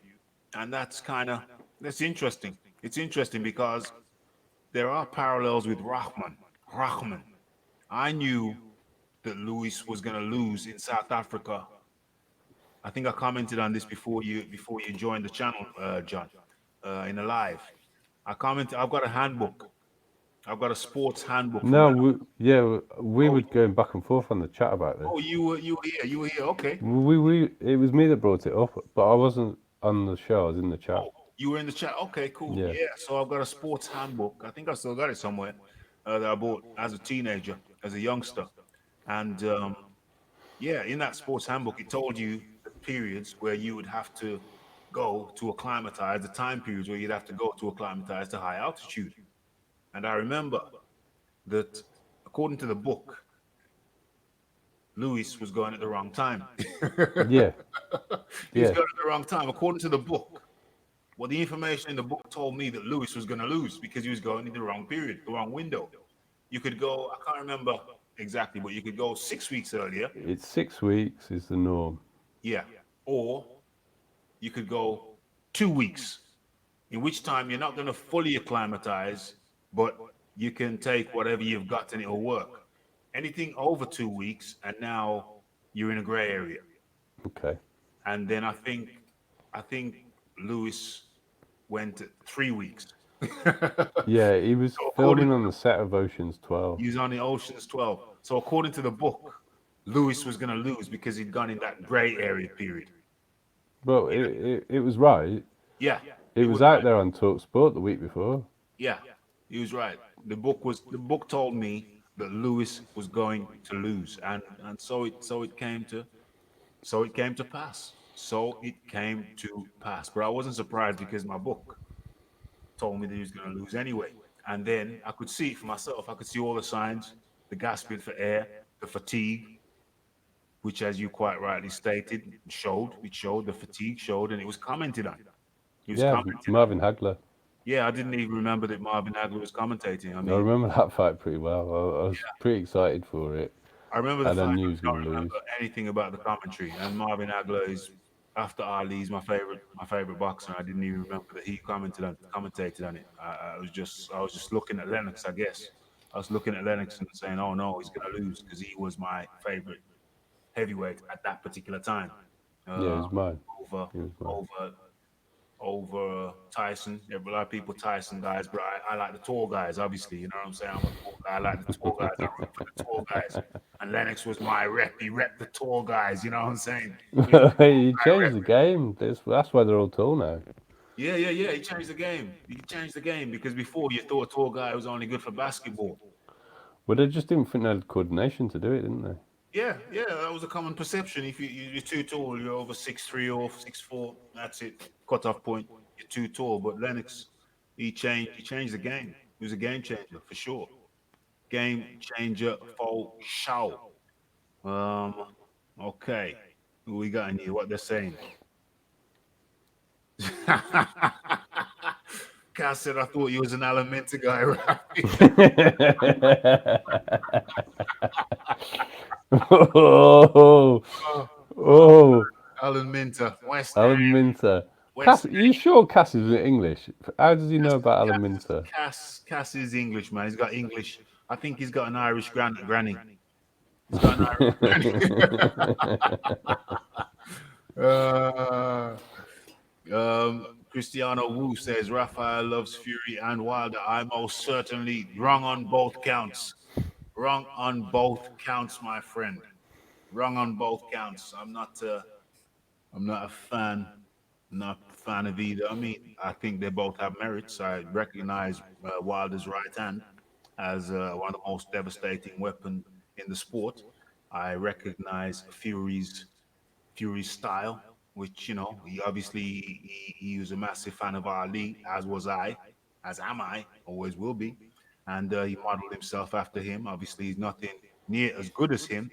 and that's interesting. It's interesting because there are parallels with Rahman. Rahman. I knew that Lewis was going to lose in South Africa. I think I commented on this before you joined the channel, John, in a live. I commented. I've got a handbook. I've got a sports handbook from No, when. we Oh, were going back and forth on the chat about this. oh, you were here. You were here. Okay. It was me that brought it up, but I wasn't on the show. I was in the chat. Oh, you were in the chat. Okay, cool. Yeah. Yeah. So I've got a sports handbook. I think I still got it somewhere that I bought as a teenager, as a youngster, and yeah, in that sports handbook, it told you the periods where you would have to go to acclimatize, the time periods where you'd have to go to acclimatize to high altitude. And I remember that according to the book, Lewis was going at the wrong time. Yeah. He was Yeah. going at the wrong time. According to the book, well, the information in the book told me that Lewis was going to lose because he was going in the wrong period, the wrong window. You could go, I can't remember exactly, but you could go 6 weeks earlier. It's 6 weeks is the norm. Yeah. Or you could go 2 weeks, in which time you're not going to fully acclimatize, but you can take whatever you've got and it'll work. Anything over 2 weeks, and now you're in a gray area. Okay. And then I think Lewis went 3 weeks. Yeah, he was So according filming on to the set of Ocean's 12. he was on the Ocean's 12. So according to the book, Lewis was going to lose because he'd gone in that gray area period. But it was right. Yeah, It it was was out right. there on Talksport the week before. Yeah, he was right. The book told me that Lewis was going to lose, and so it came to pass. So it came to pass. But I wasn't surprised because my book told me that he was going to lose anyway. And then I could see it for myself. I could see all the signs: the gasping for air, the fatigue, which, as you quite rightly stated, showed the fatigue showed, and it was commented on. He was Yeah, commented on. Marvin Hagler. Yeah, I didn't even remember that Marvin Hagler was commentating. I I mean, remember that fight pretty well. I was pretty excited for it, I remember the and I fight. knew he I was don't going to lose. remember anything about the commentary. And Marvin Hagler is, after Ali, he's my favorite boxer. I didn't even remember that he commentated on it. I was just looking at Lennox. I guess I was looking at Lennox and saying, "Oh no, he's gonna lose," because he was my favorite heavyweight at that particular time. Yeah, it Uh, was mine. over It was mine. over Tyson. There were a lot of people Tyson guys, but I like the tall guys. Obviously, you know what I'm saying. I'm a tall guy. I like the tall guys. I root for the tall guys. And Lennox was my rep. He repped the tall guys. You know what I'm saying? He was the tall He guy changed rep. the game. That's why they're all tall now. Yeah, yeah, yeah. He changed the game. He changed the game because before you thought a tall guy was only good for basketball. But they just didn't think they had coordination to do it, didn't they? Yeah, yeah, that was a common perception. If you're too tall, you're over 6'3" or 6'4", that's it. Cut-off point. You're too tall. But Lennox, he changed the game. He was a game changer for sure. Game changer for sure. Um, okay. Who we got in here? What they're saying? Cass said, I thought you was an Alimenta guy, right? Oh, Oh, oh, oh, Alan Minter, West Ham, Alan Minter. West Cass, are you sure Cass is English? How does he know about Alan Minter? Cass is English, man. He's got English. I think he's got an Irish granny. He's got an Irish granny. Cristiano Wu says Raphael loves Fury and Wilder. I most certainly wrong on both counts. Wrong on both counts, my friend. Wrong on both counts. I'm not a fan. Not a fan of either. I mean, I think they both have merits. I recognize Wilder's right hand as one of the most devastating weapon in the sport. I recognize Fury's style, which he obviously he was a massive fan of Ali, as was I, as am I, always will be, and he modeled himself after him. Obviously, he's nothing near as good as him,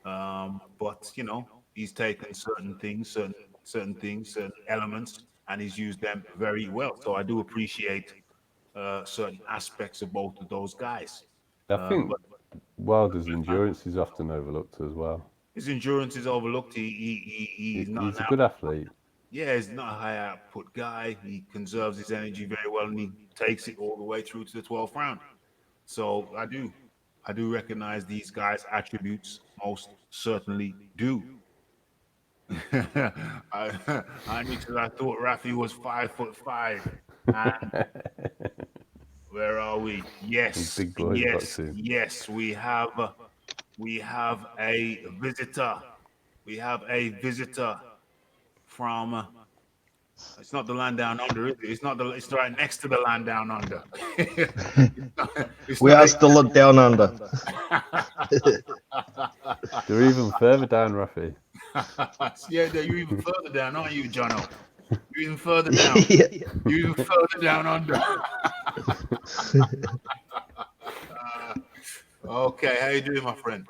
but he's taken certain elements, and he's used them very well. So I do appreciate certain aspects of both of those guys. I But think Wilder's endurance is often overlooked as well. his endurance is overlooked. He's not He's an a good athlete. yeah, he's not a high output guy. He conserves his energy very well, and he takes it all the way through to the 12th round. So I do recognize these guys' attributes. Most certainly do. I thought Rafi was 5'5", and where are we? Yes, Big boy yes, boxing. yes. We have a visitor. We have a visitor from. It's not the land down under, is it? It's not the. It's right next to the land down under. It's We not. are still down under. They're even further down, Rafi. Yeah, you're even further down, aren't you, Jono? You're even further down. Yeah. You're even further down under. Okay, how you doing, my friend?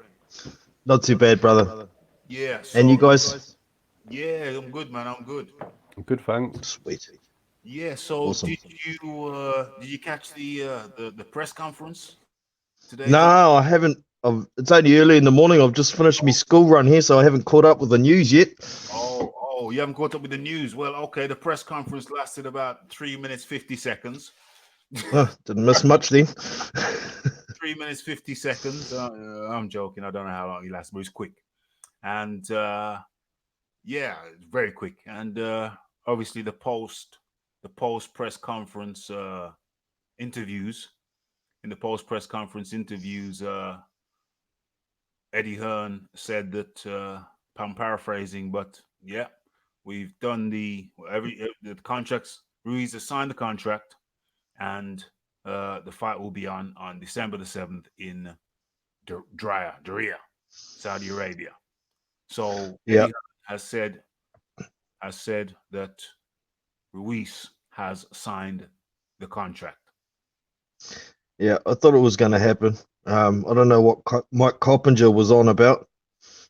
Not too bad, brother. Yeah. And you guys? Yeah, I'm good, man. I'm good. Good, thanks. Sweet. Yeah. So, Awesome. did you catch the press conference today? No, I haven't. It's only early in the morning. I've just finished my school run here, so I haven't caught up with the news yet. Oh, you haven't caught up with the news. Well, okay. The press conference lasted about 3 minutes 50 seconds. Didn't miss much then. 3 minutes 50 seconds. I'm joking. I don't know how long he lasted, but it was quick. And yeah, very quick. And obviously the post press conference interviews. In the post press conference interviews, Eddie Hearn said that I'm paraphrasing, but yeah, we've done the contracts. Ruiz has signed the contract, and the fight will be on December the 7th in Diriyah, Saudi Arabia. So Yeah. Eddie has said that Ruiz has signed the contract. Yeah, I thought it was going to happen. I don't know what Mike Coppinger was on about.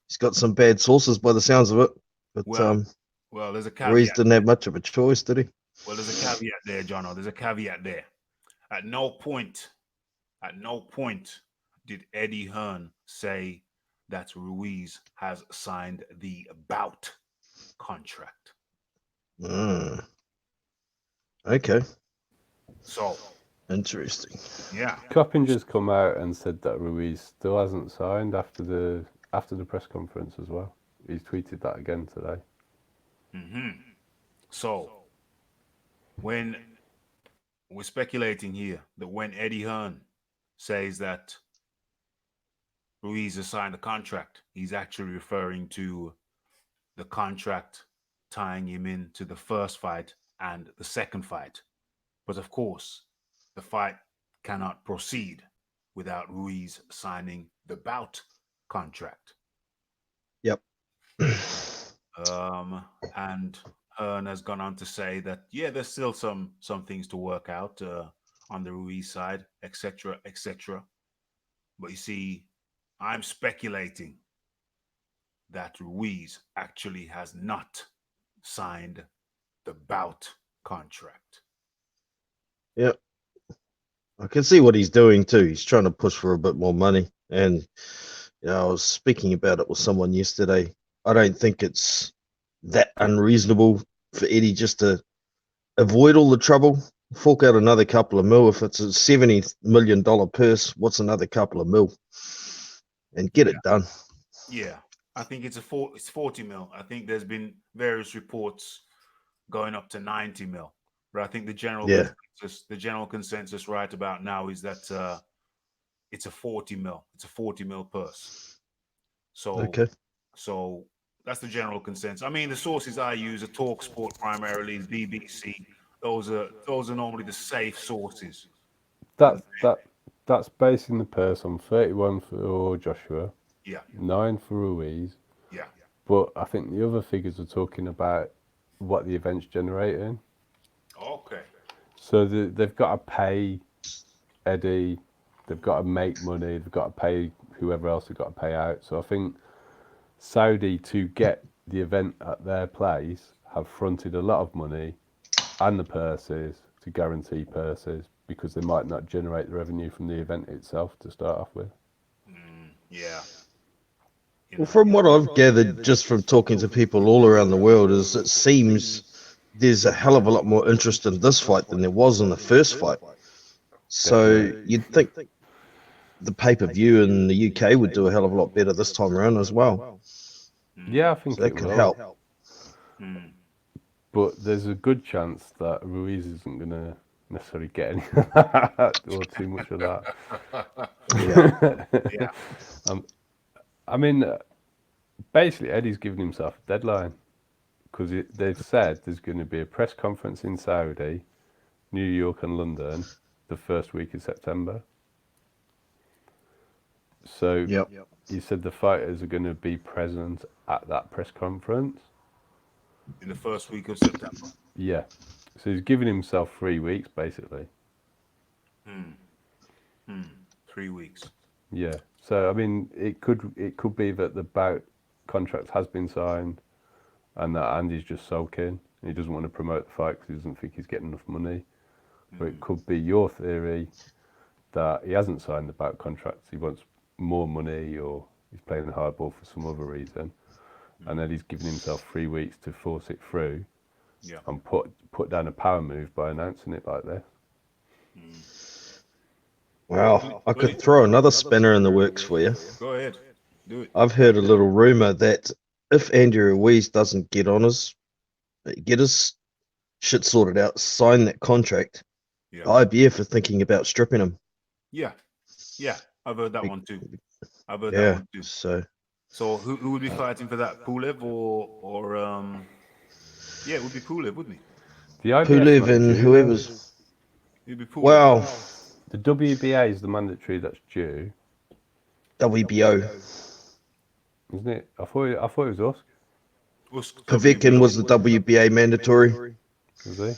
He's got some bad sources by the sounds of it. But Well, there's a Ruiz caveat. didn't have much of a choice, did he? Well, there's a caveat there, Jono. There's a caveat there. At no point did Eddie Hearn say that Ruiz has signed the bout contract. Okay. So, interesting. Yeah. Coppinger's come out and said that Ruiz still hasn't signed after the press conference as well. He's tweeted that again today. So, when we're speculating here that when Eddie Hearn says that Ruiz has signed a contract, he's actually referring to the contract tying him into the first fight and the second fight. But of course, the fight cannot proceed without Ruiz signing the bout contract. Yep. And Hearn has gone on to say that there's still some things to work out on the Ruiz side, etc., etc. But you see, I'm speculating that Ruiz actually has not signed the bout contract. Yep. I can see what he's doing too. He's trying to push for a bit more money. And I was speaking about it with someone yesterday. I don't think it's that unreasonable for Eddie just to avoid all the trouble, fork out another couple of mil. If it's a $70 million purse, what's another couple of mil? And get it done. Yeah, I think it's 40 mil. I think there's been various reports going up to 90 mil. But I think the general consensus right about now is that it's a 40 mil. It's a 40 mil purse. So that's the general consensus. I mean, the sources I use are TalkSport primarily, is BBC. Those are normally the safe sources. That's basing the purse on 31 for Joshua, 9 for Ruiz. Yeah. But I think the other figures are talking about what the event's generating. Okay. So they've got to pay Eddie, they've got to make money, they've got to pay whoever else they've got to pay out. So I think Saudi, to get the event at their place, have fronted a lot of money and the purses to guarantee purses because they might not generate the revenue from the event itself to start off with. Yeah. Well, from what I've gathered just from talking to people all around the world, is it seems there's a hell of a lot more interest in this fight than there was in the first fight. So you'd think the pay-per-view in the UK would do a hell of a lot better this time around as well. Yeah, I think that could help. But there's a good chance that Ruiz isn't going to necessarily get any of that or too much of that. Yeah. I mean, basically, Eddie's given himself a deadline because they've said there's going to be a press conference in Saudi, New York and London the first week of September. So he said the fighters are going to be present at that press conference. In the first week of September. Yeah. So he's giving himself 3 weeks, basically. 3 weeks. Yeah. So I mean, it could be that the bout contract has been signed, and that Andy's just sulking. He doesn't want to promote the fight because he doesn't think he's getting enough money. Or it could be your theory that he hasn't signed the bout contract. He wants more money, or he's playing hardball for some other reason, and then he's given himself 3 weeks to force it through. Yeah. And put down a power move by announcing it like this. Wow, I could throw another spanner in the works for you. Go ahead, do it. I've heard a little rumor that if Andrew Ruiz doesn't get his shit sorted out, sign that contract, IBF are thinking about stripping him. Yeah, I've heard that one too. That one too. So who would be fighting for that? Pulev or it would be Pulev, wouldn't he? Pulev and whoever's. It'd be Pulev. Wow. The WBA is the mandatory that's due. WBO. Isn't it? I thought it was Usk. Povetkin was the WBA mandatory. Was he?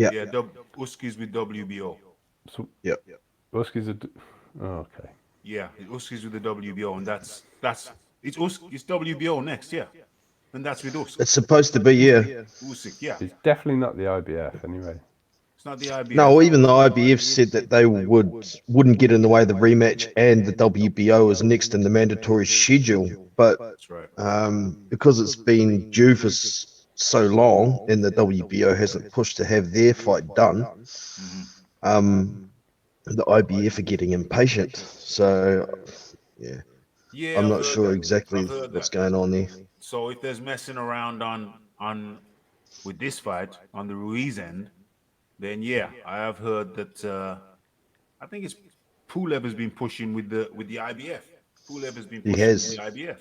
Yeah. Yeah, Usk is with WBO. So, Yep. Usk is okay. Yeah, Usk is with the WBO, and that's It's it's WBO next, yeah, and that's with Usyk. It's supposed to be, yeah. Usyk, yeah. It's definitely not the IBF anyway. It's not the IBF. No, even the IBF said that they wouldn't get in the way of the rematch, and the WBO is next in the mandatory schedule. But That's right. because it's been due for so long, and the WBO hasn't pushed to have their fight done, the IBF are getting impatient. So, yeah, Yeah, I'm I've not heard sure that. exactly I've heard what's that. going on there. So if there's messing around on with this fight on the Ruiz end, then yeah, I have heard that. I think it's Pulev has been pushing with the IBF. Pulev has been He pushing with the has. IBF.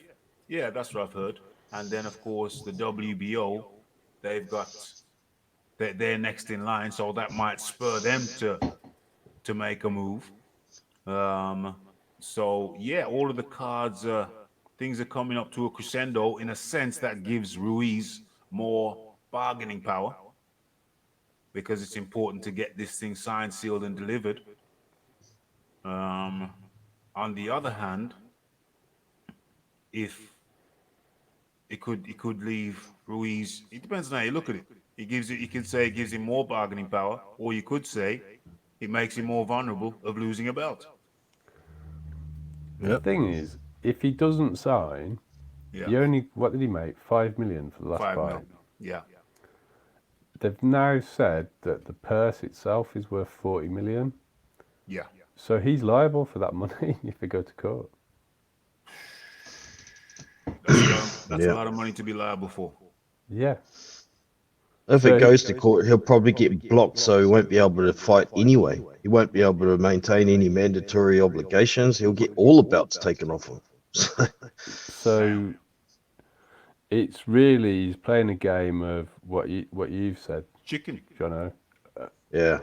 Yeah, that's what I've heard. And then of course the WBO, they've got they're next in line, so that might spur them to make a move. Um, so yeah, all of the cards, things are coming up to a crescendo in a sense that gives Ruiz more bargaining power because it's important to get this thing signed, sealed, and delivered. Um, on the other hand, if it could leave Ruiz, it depends on how you look at it. It gives it. You can say it gives him more bargaining power, or you could say it makes him more vulnerable of losing a belt. The thing is, if he doesn't sign, Yeah, what did he make? 5 million for the last 5 mil. fight. Yeah, They've now said that the purse itself is worth 40 million. yeah. So he's liable for that money if they go to court. That's a lot of money to be liable for. Yeah. If So it goes to court, he'll probably get blocked, so he won't be able to fight anyway. He won't be able to maintain any mandatory obligations. He'll get all the belts taken off him. So it's really he's playing a game of what you've said, Chicken. Jono. Yeah.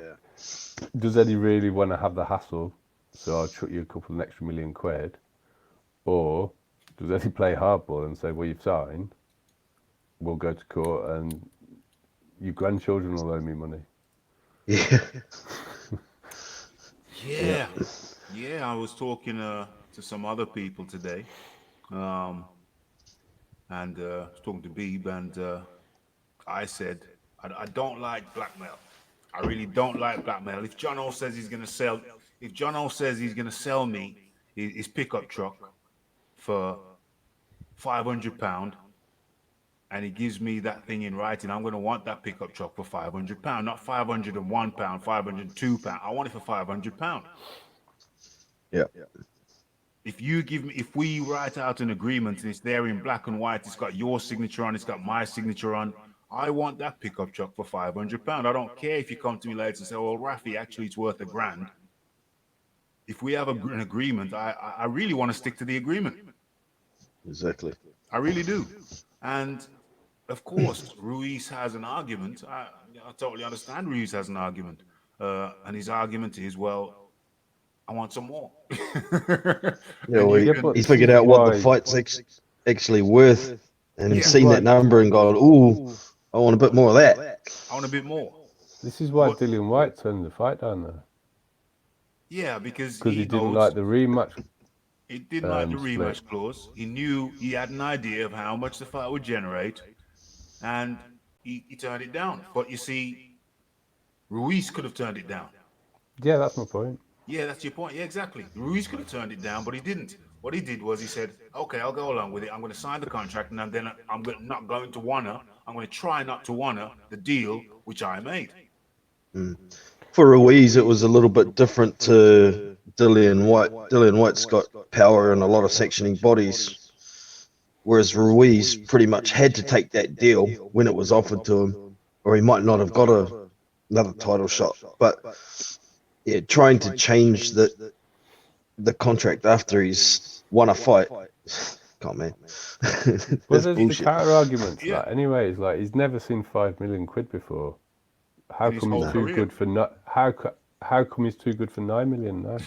Does Eddie really want to have the hassle? So I'll chuck you a couple of extra £1,000,000, or does Eddie play hardball and say, "Well, you've signed. We'll go to court, and your grandchildren will owe me money." Yeah. Yeah, yeah. I was talking to some other people today, and I was talking to Beeb, and I said I don't like blackmail. I really don't like blackmail. If John O says he's gonna sell, if John O says he's gonna sell me his pickup truck for £500, and he gives me that thing in writing, I'm gonna want that pickup truck for £500, not £501, £502. I want it for £500. Yeah. If we write out an agreement and it's there in black and white, it's got your signature on, it's got my signature on, I want that pickup truck for £500. I don't care if you come to me later and say, "Well, Rafi, actually it's worth £1,000." If we have an agreement, I really want to stick to the agreement. Exactly. I really do. And of course, Ruiz has an argument. I totally understand Ruiz has an argument. And his argument is, well, I want some more. Yeah, And well, you but he this figured is out what the why- fight's actually worth and Yeah. seen that number and gone, ooh, I want a bit more of that. I want a bit more. This is why But- Dillian White turned the fight down there, Yeah, because because he didn't knows like the rematch. he didn't like the split. rematch clause. He knew he had an idea of how much the fight would generate, and he turned it down. But you see, Ruiz could have turned it down. Yeah, that's my point. Yeah, that's your point. Yeah, exactly. Ruiz could have turned it down, but he didn't. What he did was he said, "Okay, I'll go along with it. I'm going to sign the contract, and then not going to honor. I'm going to try not to honor the deal which I made." For Ruiz, it was a little bit different to Dillian White. Dillian White's got power and a lot of sectioning bodies, whereas Ruiz pretty much had to take that deal when it was offered to him, or he might not have got another title shot. But yeah, trying to change the contract after he's won a fight, come on, man, Well, that's there's the bullshit. counter argument to Yeah. that. Anyways, like he's never seen £5 million before. How In his come he's whole too career. good for not? How come he's too good for 9 million now?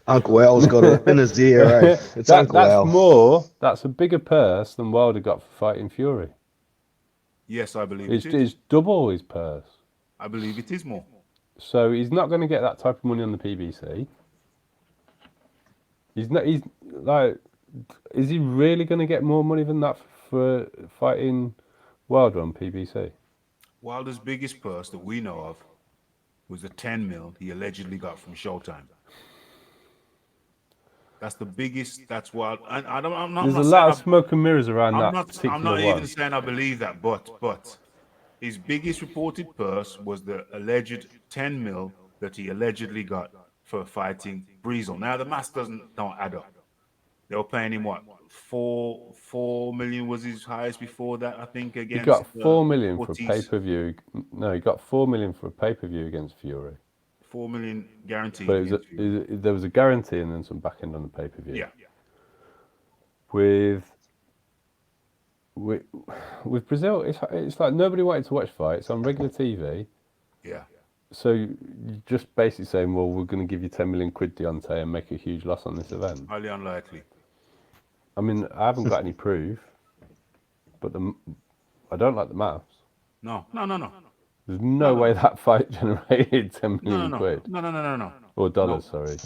Uncle Al's got it in his ear, eh? It's Uncle that's Al. more. That's a bigger purse than Wilder got for fighting Fury. Yes, I believe It's, it is. it's double his purse. I believe it is more. So he's not going to get that type of money on the PBC. He's not. He's like, is he really going to get more money than that for fighting Wilder on PBC? Wilder's biggest purse that we know of was the 10 mil he allegedly got from Showtime. That's the biggest. That's wild. And I'm There's a not lot saying of smoke and mirrors around I'm that not. I'm particular not even one. saying I believe that. But his biggest reported purse was the alleged 10 mil that he allegedly got for fighting Breezel. Now the math don't add up. They were paying him what 4 million was his highest before that, I think, He against got 4 million for a Ortiz. pay-per-view. No, he got 4 million for a pay-per-view against Fury. 4 million But guaranteed it was against Fury. there was a guarantee and then some back end on the pay-per-view. Yeah. With with Brazil, it's like nobody wanted to watch fights on regular TV. Yeah. So you're just basically saying, well, we're going to give you 10 million quid, Deontay, and make a huge loss on this event. Highly unlikely. I mean, I haven't got any proof, but I don't like the maths. No. There's no way that fight generated 10 million No. quid. No. Or dollars, sorry.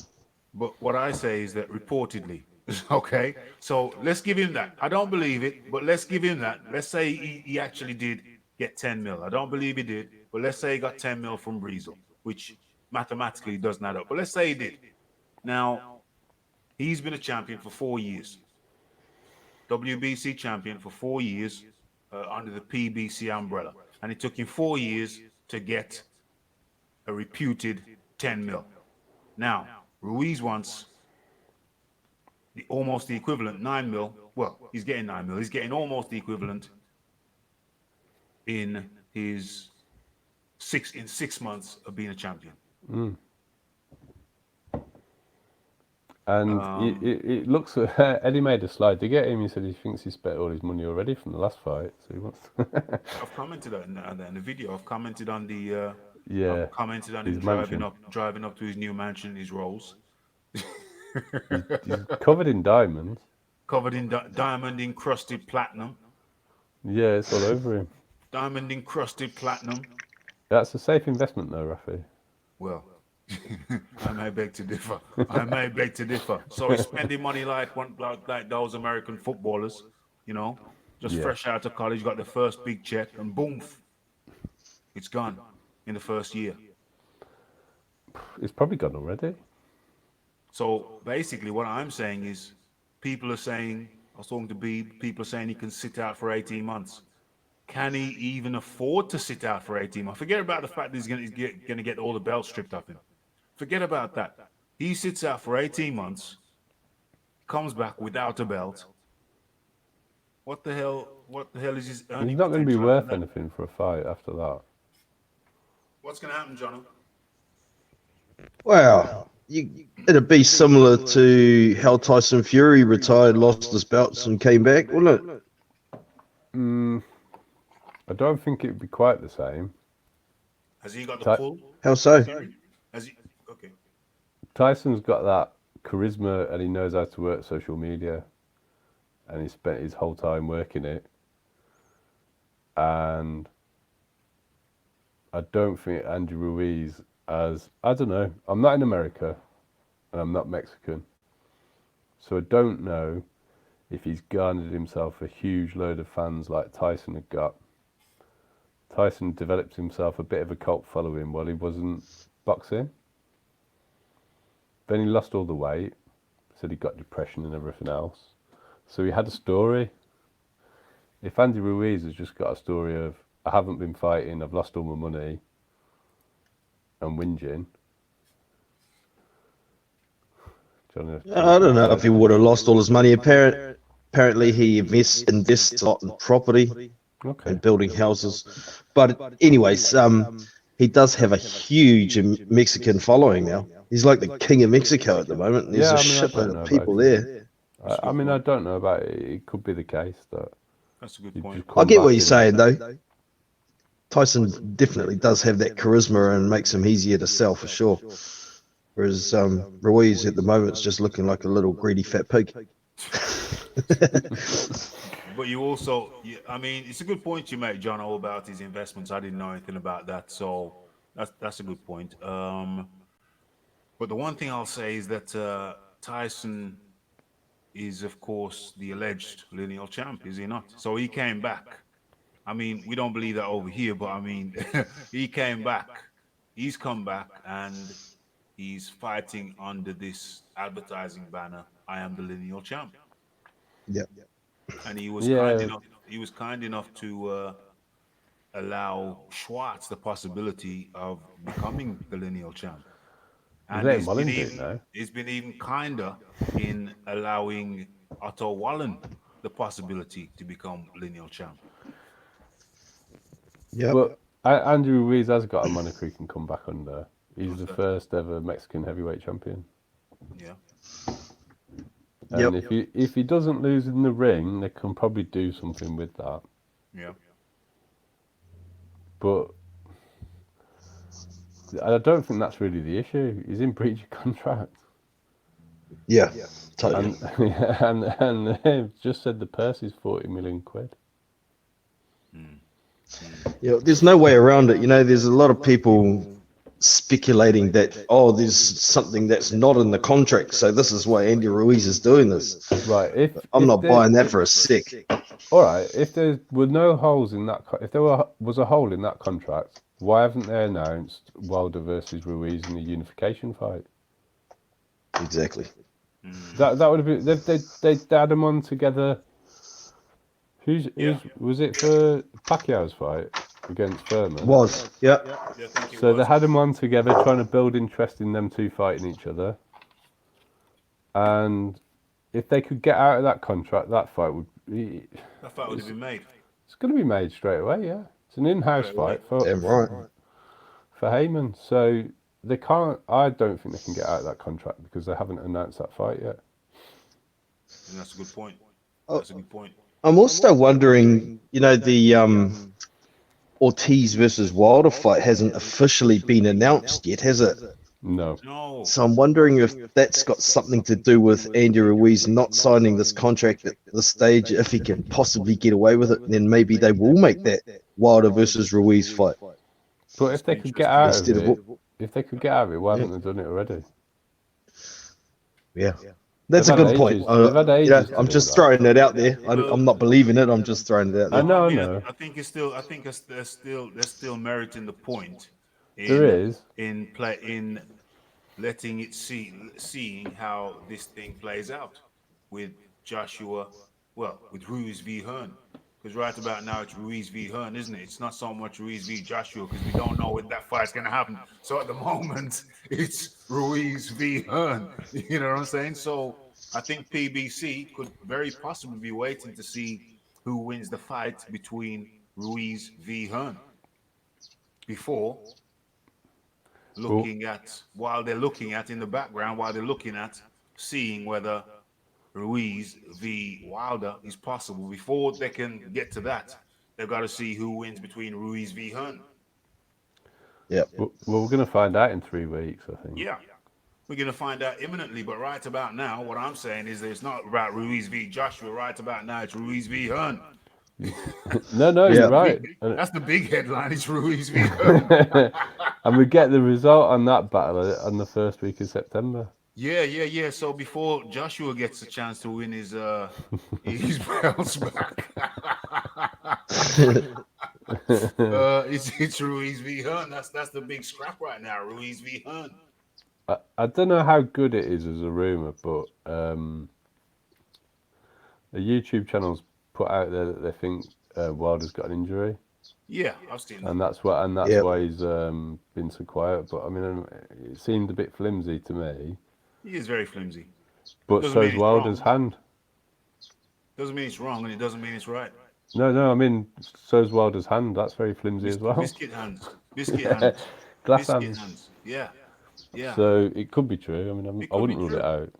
But what I say is that reportedly, okay? So let's give him that. I don't believe it, but let's give him that. Let's say he actually did get 10 mil. I don't believe he did, but let's say he got 10 mil from Breezel, which mathematically doesn't add up. But let's say he did. Now, he's been a champion for 4 years. WBC champion for 4 years under the PBC umbrella. And it took him 4 years to get a reputed 10 mil. Now, Ruiz wants almost the equivalent 9 mil. Well, he's getting 9 mil. He's getting almost the equivalent in 6 months of being a champion. And it looks. Eddie made a slide to get him. He said he thinks he spent all his money already from the last fight, so he wants. I've commented on in the video. I've commented on the. Yeah. I've commented on His him mansion. driving up to his new mansion, his Rolls, He's covered in diamonds. covered in diamond encrusted platinum. Yeah, it's all over him. Diamond encrusted platinum. That's a safe investment, though, Rafi. Well, I may beg to differ. So he's spending money like those American footballers, just Yeah. fresh out of college, got the first big check, and boom, it's gone in the first year. It's probably gone already. So basically, what I'm saying is, people are saying, I was talking to Beeb, people are saying he can sit out for 18 months. Can he even afford to sit out for 18 months? Forget about the fact that he's going to get all the belts stripped off him. Forget about that. He sits out for 18 months, comes back without a belt. What the hell is his earning He's not going to be potential worth after that? anything for a fight after that. What's going to happen, John? Wow. It'd be similar to how Tyson Fury retired, lost his belts, and came back, wouldn't it? I don't think it'd be quite the same. Has he got the pull? How so? Has he? Okay. Tyson's got that charisma and he knows how to work social media, and he spent his whole time working it. And I don't think Andy Ruiz I don't know, I'm not in America and I'm not Mexican, so I don't know if he's garnered himself a huge load of fans like Tyson had got. Tyson developed himself a bit of a cult following while he wasn't boxing. Then he lost all the weight, said he got depression and everything else. So he had a story. If Andy Ruiz has just got a story of, I haven't been fighting, I've lost all my money, and whinging. I don't know if he would have lost all his money. Apparently, he invests a lot in property and building houses. But anyways, he does have a huge Mexican following now. He's like the king of Mexico at the moment. And there's a shitload of people there. I mean, I don't know about it. It could be the case that. That's a good point. I get what you're saying, though. Tyson definitely does have that charisma and makes him easier to sell for sure. Whereas Ruiz at the moment is just looking like a little greedy fat pig. But you also, I mean, it's a good point you make, John, all about his investments. I didn't know anything about that, so that's a good point. But the one thing I'll say is that Tyson is, of course, the alleged lineal champ, is he not? So he came back. I mean, we don't believe that over here, but I mean, he came back. He's come back and he's fighting under this advertising banner. I am the lineal champ, Yeah. and he was kind Yeah, enough. He was kind enough to allow Schwartz the possibility of becoming the lineal champ, he's and letting Mullen do it now. he's been even kinder in allowing Otto Wallen the possibility to become lineal champ. Yep. But Andrew Ruiz has got a moniker he can come back under. He's What's the that? first ever Mexican heavyweight champion. Yeah, And Yep. if he doesn't lose in the ring, they can probably do something with that. yeah. But I don't think that's really the issue. He's in breach of contract, Yeah. Totally. and they've just said the purse is 40 million quid. Yeah, there's no way around it. There's a lot of people speculating that, there's something that's not in the contract, so this is why Andy Ruiz is doing this. Right? I'm not buying that for a sec. All right. If there were no holes in that, if there was a hole in that contract, why haven't they announced Wilder versus Ruiz in the unification fight? Exactly. That would have been they had them on together. Who's was it for Pacquiao's fight against Furman? Was. Yeah. Yeah, I think it So they was. had them on together, trying to build interest in them two fighting each other. And if they could get out of that contract, that fight would be. That fight would have been made. It's going to be made straight away. Yeah, it's an in-house Straight away. fight for Damn right. Heyman. So they can't. I don't think they can get out of that contract because they haven't announced that fight yet. And that's a good point. Oh. That's a good point. I'm also wondering, the Ortiz versus Wilder fight hasn't officially been announced yet, has it? No. No. So I'm wondering if that's got something to do with Andy Ruiz not signing this contract at this stage. If he can possibly get away with it, then maybe they will make that Wilder versus Ruiz fight. But if they could get out of Instead of it, why haven't they done it already? Yeah. That's a They've good had point. ages- they've had ages to I'm do just that. throwing it out there. I'm not believing it. I'm just throwing it out I there. know, I mean, know. I think it's still. I think there's still merit in the point. There is. in letting it seeing how this thing plays out with Joshua. Well, with Ruiz v Hearn. Because right about now it's Ruiz v Hearn, isn't it? It's not so much Ruiz v Joshua because we don't know when that fight's going to happen. So at the moment, it's Ruiz v Hearn. You know what I'm saying? So I think PBC could very possibly be waiting to see who wins the fight between Ruiz v Hearn before while they're looking at in the background, while they're looking at seeing whether Ruiz v Wilder is possible. Before they can get to that, they've got to see who wins between Ruiz v Hearn. Yeah. Well, we're going to find out in 3 weeks, I think. Yeah, we're going to find out imminently. But right about now, what I'm saying is that it's not about Ruiz v Joshua. Right about now, it's Ruiz v Hearn. No, you're right. That's the big headline. It's Ruiz v Hearn. And we get the result on that battle on the first week of September. Yeah. So before Joshua gets a chance to win his belts back, it's Ruiz v Hearn. That's the big scrap right now. Ruiz v Hearn. I don't know how good it is as a rumor, but the YouTube channel's put out there that they think Wilder's got an injury, Yeah, I've seen that. and that's why he's been so quiet. But I mean, it seemed a bit flimsy to me. He is very flimsy. But Doesn't so mean is it's Wilder's wrong. hand. Doesn't mean it's wrong, and it doesn't mean it's right. No, I mean, so is Wilder's hand. That's very flimsy as well. Biscuit hands. Biscuit hands. Glass Biscuit hands. hands. Yeah. So it could be true. I mean, It I could wouldn't be rule true. it out.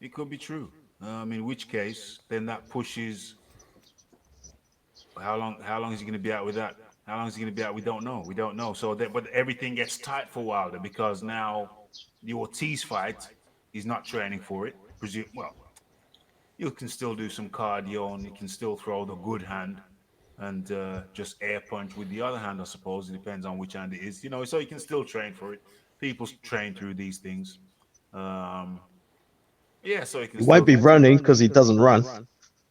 It could be true. In which case, then that pushes. How long is he going to be out with that? How long is he going to be out? We don't know. So but everything gets tight for Wilder because now the Ortiz fight, he's not training for it. Well, you can still do some cardio and you can still throw the good hand and just air punch with the other hand. I suppose it depends on which hand it is. So you can still train for it. People train through these things. Yeah, so he can He still won't be get. running because he doesn't run.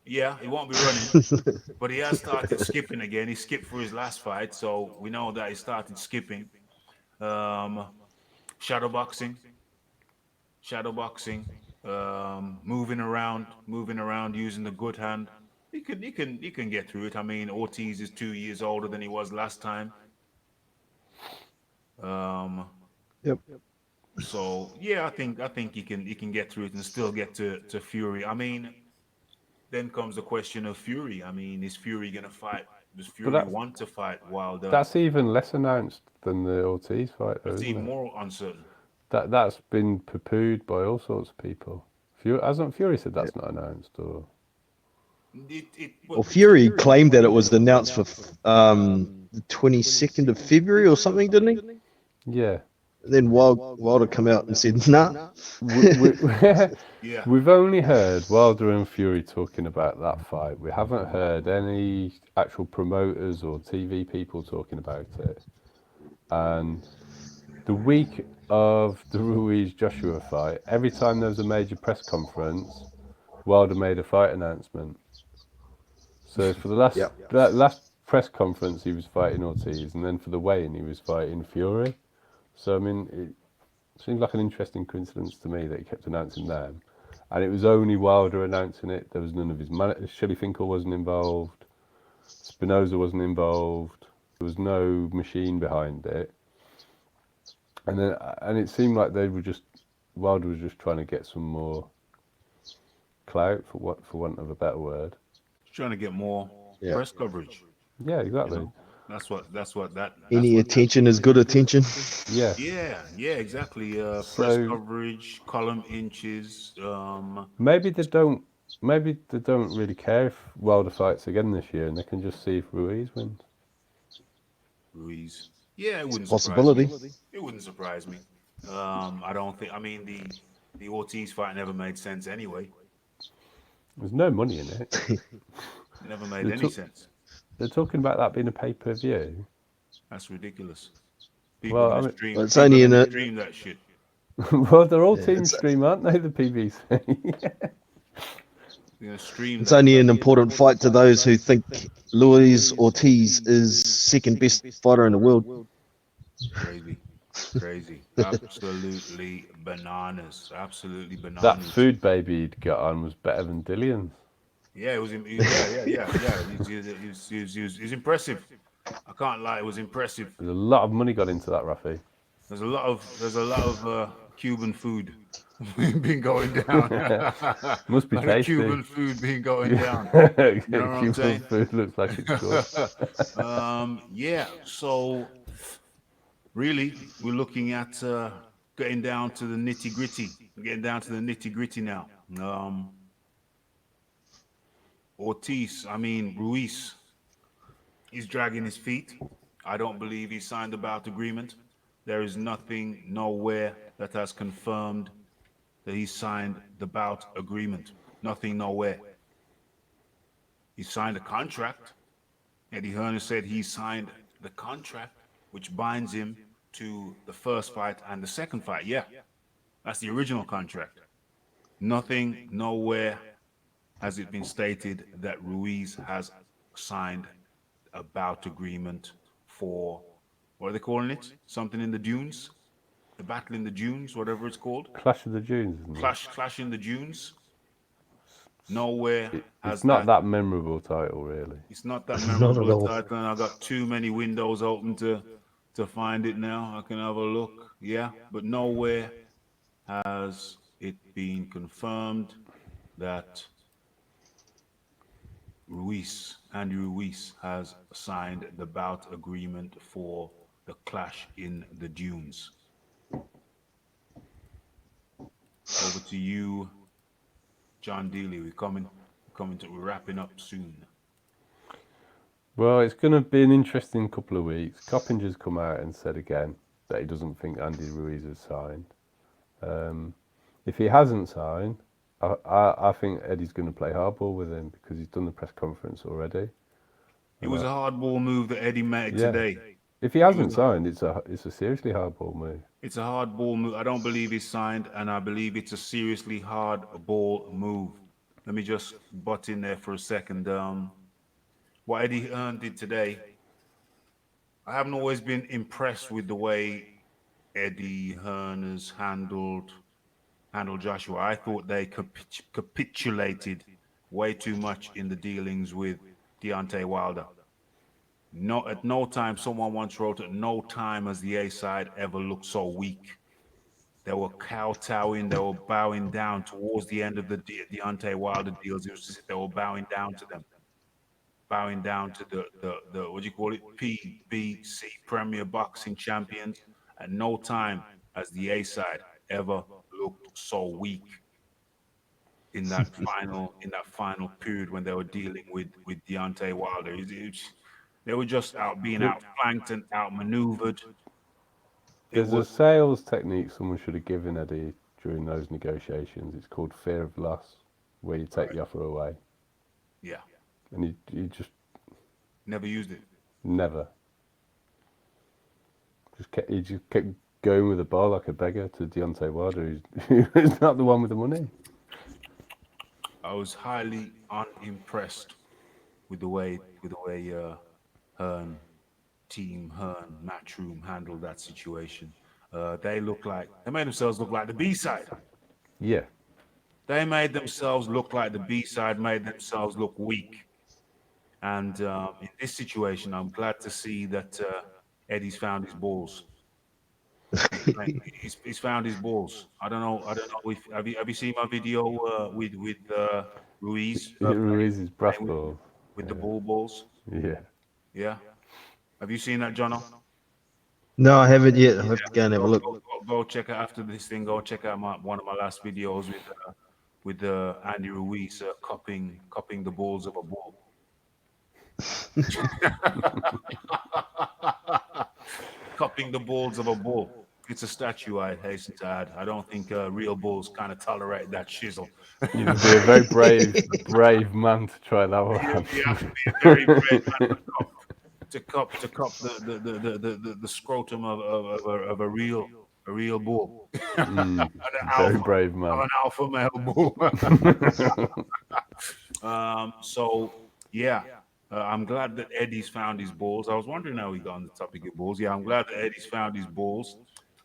Yeah, he won't be running, but he has started skipping again. He skipped for his last fight, so we know that he started skipping. Um, shadowboxing, shadowboxing, moving around, using the good hand. He can get through it. I mean, Ortiz is 2 years older than he was last time. Um, Yep. so yeah, I think he can get through it and still get to Fury. I mean, then comes the question of Fury. I mean, is Fury gonna fight? Does But Fury want to fight Wilder? that's even less announced than the Ortiz fight, though, That's isn't even it? more uncertain. That's been poo-pooed by all sorts of people. Hasn't Fury said that's not announced, or Well, Fury claimed that it was announced for the 22nd of February or something, didn't he? yeah? Then Wilder come out and said, "Nah." Yeah, We've only heard Wilder and Fury talking about that fight. We haven't heard any actual promoters or TV people talking about it. And the week of the Ruiz Joshua fight, every time there was a major press conference, Wilder made a fight announcement. So for the last Yep. last press conference, he was fighting Ortiz, and then for the weigh-in, he was fighting Fury. So I mean, it seems like an interesting coincidence to me that he kept announcing them, and it was only Wilder announcing it. There was none of his Shelley Finkel wasn't involved, Spinoza wasn't involved. There was no machine behind it, and it seemed like they were just Wilder was just trying to get some more clout, for want of a better word. trying to get more Yeah. press coverage. Yeah, You exactly. know, that's Any what. attention is good attention. Yeah. Yeah, exactly. Press So coverage, column inches. maybe they don't. Maybe they don't really care if Wilder fights again this year, and they can just see if Ruiz wins. Ruiz. Yeah, it It's a wouldn't surprise me. possibility. It wouldn't surprise me. I don't think. I mean, the Ortiz fight never made sense anyway. There's no money in it. Never made They any took. sense. They're talking about that being a pay-per-view. That's ridiculous. People Well, I gonna mean, stream. Well, it's People only are in gonna a stream that shit. well, they're all yeah, team stream, aren't they? The PBC. They're gonna stream it's that. only an important fight to those who think Luis Ortiz is second best fighter in the world. Crazy, crazy, absolutely bananas, absolutely That bananas. food baby he'd got on was better than Dillian's. Yeah, it was. Yeah. He's impressive. I can't lie, it was impressive. There's a lot of money got into that, Rafi. There's a lot of Cuban food been going down. Must be A lot of tasty. Cuban food been going down. You know what I'm Cuban saying? food looks like it's good. Yeah. So really, we're looking at getting down to the nitty gritty. Getting down to the nitty gritty now. Ruiz, he's dragging his feet. I don't believe he signed the bout agreement. There is nothing nowhere that has confirmed that he signed the bout agreement. Nothing nowhere. He signed a contract. Eddie Hearn said he signed the contract, which binds him to the first fight and the second fight. Yeah, that's the original contract. Nothing, nowhere has it been stated that Ruiz has signed a bout agreement for, what are they calling it? Something in the dunes? The battle in the dunes, whatever it's called. Clash of the Dunes, isn't it? Clash in the dunes. Nowhere has It's not that. that memorable title, really. It's not that Not at memorable all. title, and I got too many windows open to find it now. I can have a look. Yeah, but nowhere has it been confirmed that Andy Ruiz has signed the bout agreement for the clash in the dunes. Over to you, John Dealey. We're wrapping up soon. Well, it's going to be an interesting couple of weeks. Coppinger's come out and said again that he doesn't think Andy Ruiz has signed. If he hasn't signed, I think Eddie's going to play hardball with him because he's done the press conference already. It was a hardball move that Eddie made Yeah. today. If he hasn't signed, it's a seriously hardball move. It's a hard ball move. I don't believe he's signed, and I believe it's a seriously hard ball move. Let me just butt in there for a second. What Eddie Hearn did today, I haven't always been impressed with the way Eddie Hearn has handled Joshua. I thought they capitulated way too much in the dealings with Deontay Wilder. No, at no time, someone once wrote, at no time has the A side ever looked so weak. They were kowtowing, they were bowing down towards the end of the Deontay Wilder deals. It was just, they were bowing down to them, bowing down to the what do you call it, PBC Premier Boxing Champions. At no time has the A side ever looked so weak in that final period when they were dealing with Deontay Wilder. They were just out being There- outflanked and outmaneuvered. It There's a was sales technique someone should have given Eddie during those negotiations. It's called fear of loss, where you take right. the offer away, Yeah, and he just never used it. never he just kept going with the ball like a beggar to Deontay Wilder, who's not the one with the money. I was highly unimpressed with the way Hearn Hearn Matchroom handled that situation. They made themselves look like the B side. Yeah, They made themselves look like the B side, made themselves look weak. And in this situation, I'm glad to see that Eddie's found his balls. He's found his balls. I don't know. I don't know if have you seen my video with Ruiz Ruiz is brass playing balls. with the bull balls? Yeah, Yeah. Have you seen that, Jono? No, I haven't yet. I'll Yeah. have to go and have a Go, look. go, go check out after this thing. Go check out one of my last videos with Andy Ruiz cupping the balls of a bull. Cupping the balls of a bull. It's a statue, I hasten to add. I don't think real bulls kind of tolerate that shizzle. you'd be a very brave man to try that You have to one. be a very brave man to cup the scrotum of a real bull, Mm, very brave of man. an alpha male bull. So yeah, I'm glad that Eddie's found his balls. I was wondering how he got on the topic of balls. Yeah, I'm glad that Eddie's found his balls,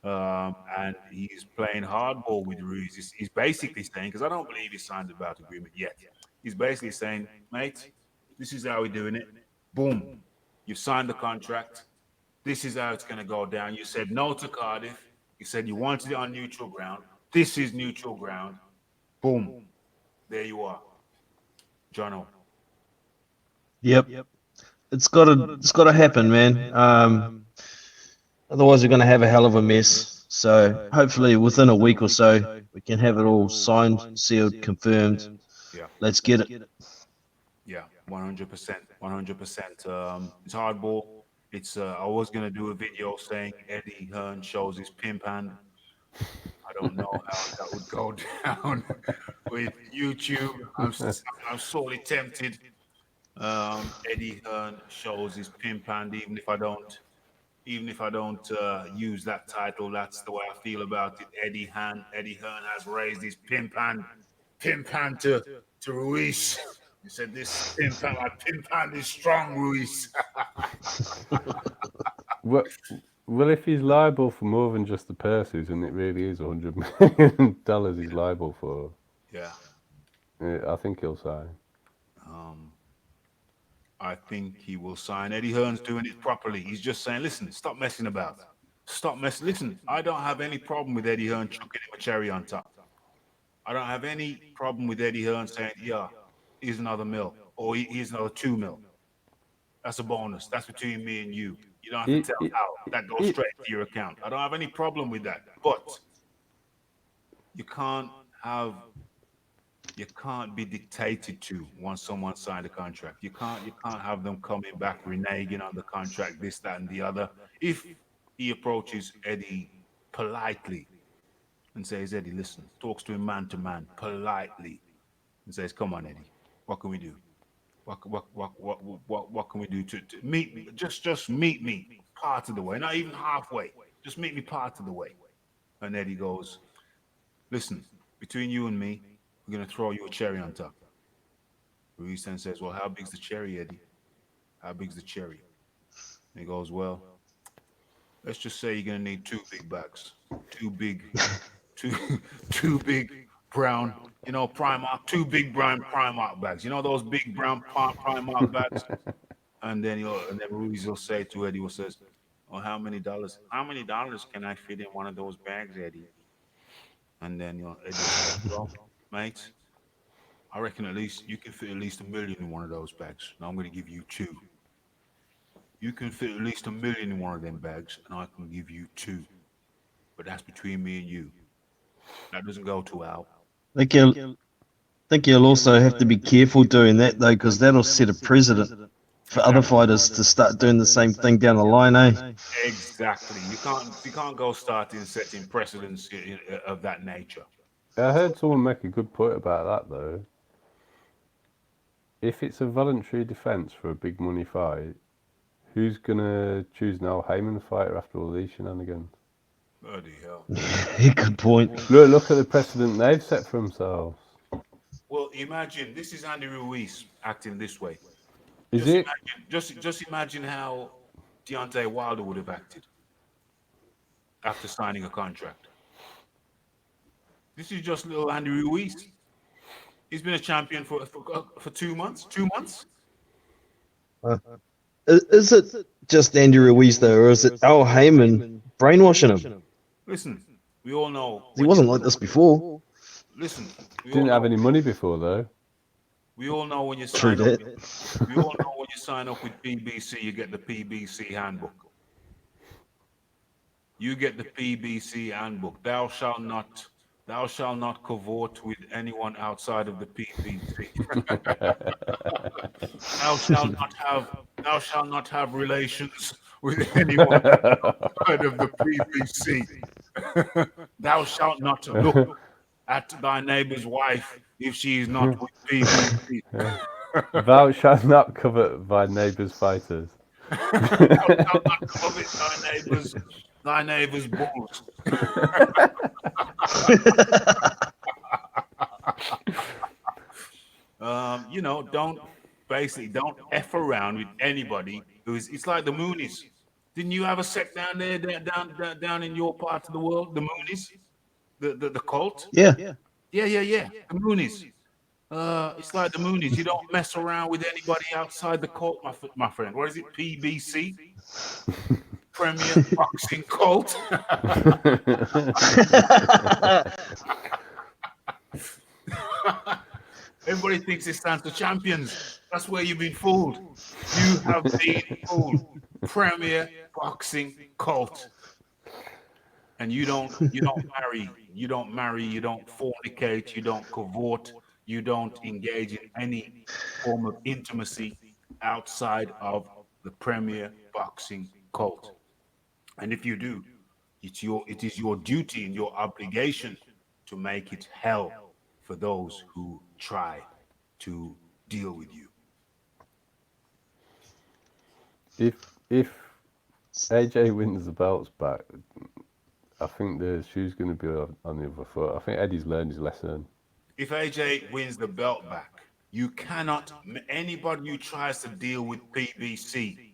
and he's playing hardball with Ruiz. He's basically saying, because I don't believe he signed a bout agreement yet. He's basically saying, mate, this is how we're doing it. Boom, you've signed the contract. This is how it's going to go down. You said no to Cardiff. You said you wanted it on neutral ground. This is neutral ground. Boom, there you are, Jono. Yep. It's gotta happen, man. Otherwise we're gonna have a hell of a mess. So hopefully within a week or so we can have it all signed, sealed, confirmed. Yeah. Let's get it. Yeah, 100%, 100%. It's hardball. It's. I was gonna do a video saying Eddie Hearn shows his pimp hand. I don't know how that would go down with YouTube. I'm sorely tempted. Eddie Hearn shows his pimp hand, even if I don't use that title. That's the way I feel about it. Eddie Hearn has raised his pimp hand to Ruiz. He said, "This my pimp hand is strong, Ruiz." Well, well, if he's liable for more than just the purses, and it really is $100 million he's liable for, Yeah. I think he'll sign. Um, I think he will sign. Eddie Hearn's doing it properly. He's just saying, listen, stop messing about. Stop messing. Listen, I don't have any problem with Eddie Hearn chucking him a cherry on top. I don't have any problem with Eddie Hearn saying, yeah, here's another mil or here's another 2 mil. That's a bonus. That's between me and you. You don't have to It, tell it, how. That goes it, straight to your account. I don't have any problem with that. But you can't have you can't be dictated to once someone signed a contract. You can't have them coming back reneging on the contract, this, that, and the other. If he approaches Eddie politely and says, Eddie, listen, talks to him man to man politely and says, come on, Eddie, what can we do? what can we do to meet me? Just meet me part of the way, not even halfway. Just meet me part of the way. And Eddie goes, listen, between you and me, we're gonna throw you a cherry on top. Ruiz then says, well, how big's the cherry, Eddie? How big's the cherry? And he goes, well, let's just say you're gonna need two big bags, two big, two two big brown, Primark, two big brown Primark bags. You know those big brown Primark bags. And then Ruiz will say to Eddie, will says, "Oh, how many dollars? How many dollars can I fit in one of those bags, Eddie?" And then Eddie will say, "Well, mate, I reckon at least you can fit at least 1 million in one of those bags. Now I'm going to give you two. You can fit at least 1 million in one of them bags, and I can give you two. But that's between me and you. That doesn't go to Al." think you'll also have to be careful doing that though, because that'll set a precedent for other fighters to start doing the same thing down the line, eh? Exactly. You can't go starting setting precedents of that nature. I heard someone make a good point about that though. If it's a voluntary defence for a big money fight, who's gonna choose Noel Heyman the fighter after all these shenanigans? Bloody hell. Good point. Look at the precedent they've set for themselves. Well, imagine this is Andy Ruiz acting this way. Is Just it? imagine, just imagine how Deontay Wilder would have acted after signing a contract. This is just little Andy Ruiz. He's been a champion for 2 months. 2 months. Uh, is it just Andy Ruiz though, or is it Al Heyman brainwashing him? Listen, we all know He wasn't like this before. Listen, we all Didn't have know. any money before though. We all know when you True sign up. that. We all know when you sign up with PBC, you get the PBC handbook. You get the PBC handbook. Thou shalt not cavort with anyone outside of the PBC. Thou shalt not have relations with anyone outside of the PBC. Thou shalt not look at thy neighbor's wife if she is not with PBC. Thou shalt not covet thy neighbour's fighters. Thou shalt not covet thy neighbor's bulls. Don't f around with anybody it's like the Moonies. Didn't you have a sect down there, down in your part of the world, the Moonies, the cult? Yeah. Yeah. The Moonies. It's like the Moonies. You don't mess around with anybody outside the cult, my friend. What is it? PBC, Premier Boxing Cult. Everybody thinks it stands for champions. That's where you've been fooled. You have been fooled. Premier Boxing Cult. And you don't marry, you don't fornicate, you don't cavort, you don't engage in any form of intimacy outside of the Premier Boxing Cult. And if you do, it is your duty and your obligation to make it hell for those who try to deal with you. If AJ wins the belts back, I think the shoe's going to be on the other foot. I think Eddie's learned his lesson. If AJ wins the belt back, you cannot, anybody who tries to deal with PBC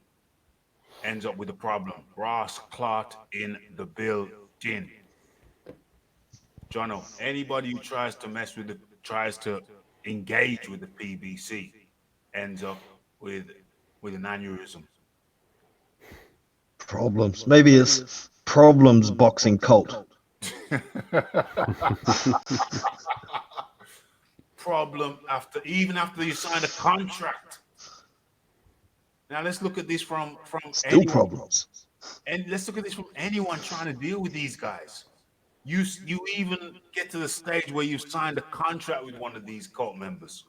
ends up with a problem. Ross Clark in the building. Jono, anybody who tries to engage with the PBC ends up with an aneurysm. Problems. Maybe it's Problems Boxing Cult. Problem even after you sign a contract. Now let's look at this from Still anyone, problems. and let's look at this from anyone trying to deal with these guys. You even get to the stage where you signed a contract with one of these cult members,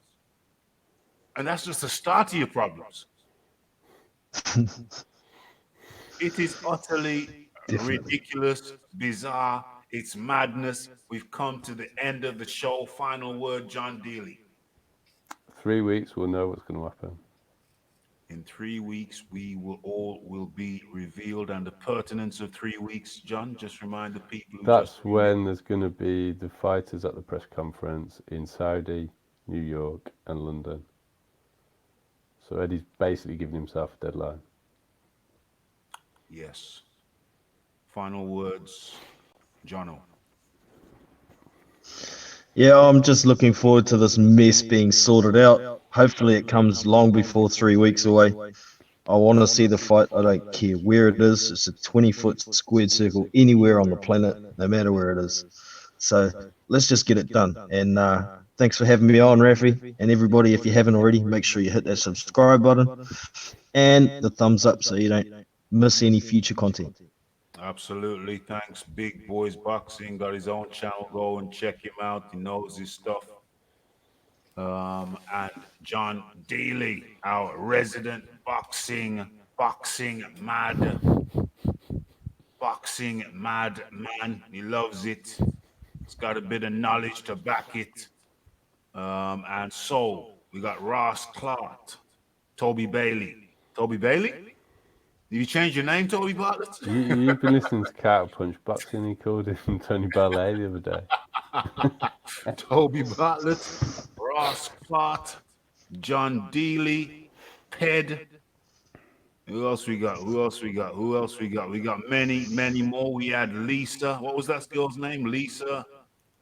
and that's just the start of your problems. It is utterly ridiculous, bizarre. It's madness. We've come to the end of the show. Final word, John Dealey. 3 weeks, we'll know what's going to happen. In 3 weeks, we will be revealed, and the pertinence of 3 weeks, John. Just remind the people. That's when there's going to be the fighters at the press conference in Saudi, New York, and London. So Eddie's basically giving himself a deadline. Yes. Final words, Jono. Yeah, I'm just looking forward to this mess being sorted out. Hopefully, it comes long before 3 weeks away. I want to see the fight. I don't care where it is. It's a 20-foot squared circle anywhere on the planet, no matter where it is. So let's just get it done. And thanks for having me on, Rafi. And everybody, if you haven't already, make sure you hit that subscribe button and the thumbs up so you don't miss any future content. Absolutely. Thanks. Big Boys Boxing got his own channel. Go and check him out. He knows his stuff. And John Daly, our resident boxing mad man. He loves it. He's got a bit of knowledge to back it. And so we got Ross Clark, Toby Bailey. Toby Bailey? Did you change your name, Toby Bartlett? You've been listening to Cow Punch Boxing. He called him Tony Ballet the other day. Toby Bartlett, Ross Clark, John Dealey, Ped. Who else we got? We got many more. We had Lisa. What was that girl's name? Lisa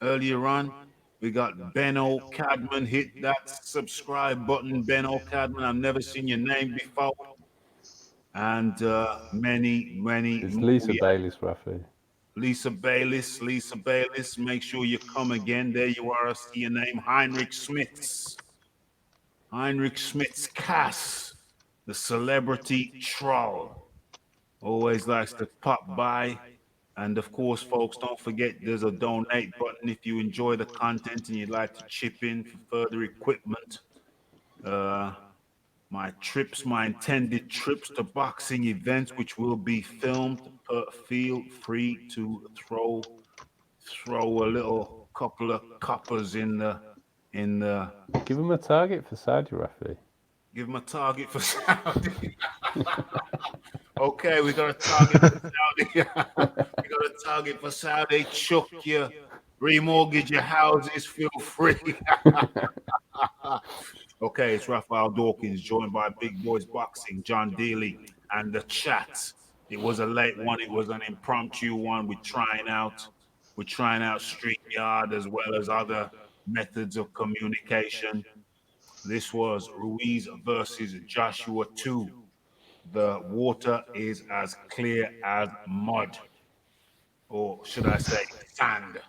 earlier on. We got Benno Cadman. Hit that subscribe button, Benno Cadman. I've never seen your name before. And many It's more. Lisa Bayliss, Rafi. Lisa Bayliss. Make sure you come again. There you are. I see your name. Heinrich Smits Cass, the celebrity troll. Always likes to pop by. And of course, folks, don't forget there's a donate button if you enjoy the content and you'd like to chip in for further equipment. My intended trips to boxing events, which will be filmed. Feel free to throw a little couple of coppers in the. Give him a target for Saudi, Rafi. Give him a target for Saudi. Okay, we got a target for Saudi. Chuck you, remortgage your houses, feel free. Okay, it's Raphael Dawkins, joined by Big Boys Boxing, John Daly, and the chat. It was a late one. It was an impromptu one. We're trying out StreetYard as well as other methods of communication. This was Ruiz versus Joshua 2. The water is as clear as mud, or should I say sand.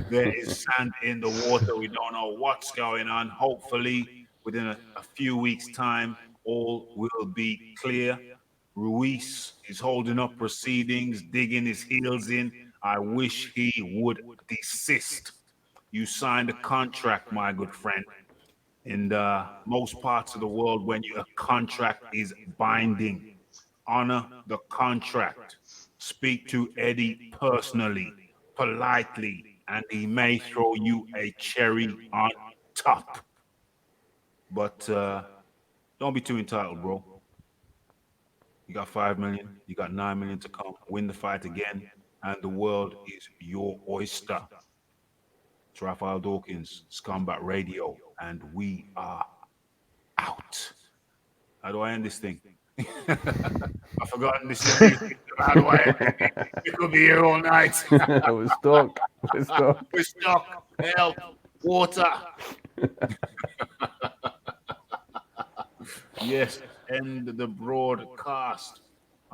There is sand in the water. We don't know what's going on. Hopefully, within a few weeks' time, all will be clear. Ruiz is holding up proceedings, digging his heels in. I wish he would desist. You signed a contract, my good friend. In most parts of the world, when a contract is binding, honor the contract. Speak to Eddie personally, politely, and he may throw you a cherry on top. But don't be too entitled, bro. You got 5 million, you got 9 million to come. Win the fight again, and the world is your oyster. It's Raphael Dawkins, Scumbat Radio, and we are out. How do I end this thing? I've forgotten this thing. How do I end it? We could be here all night. We're stuck. We're stuck. Help. Water. Yes, end the broadcast.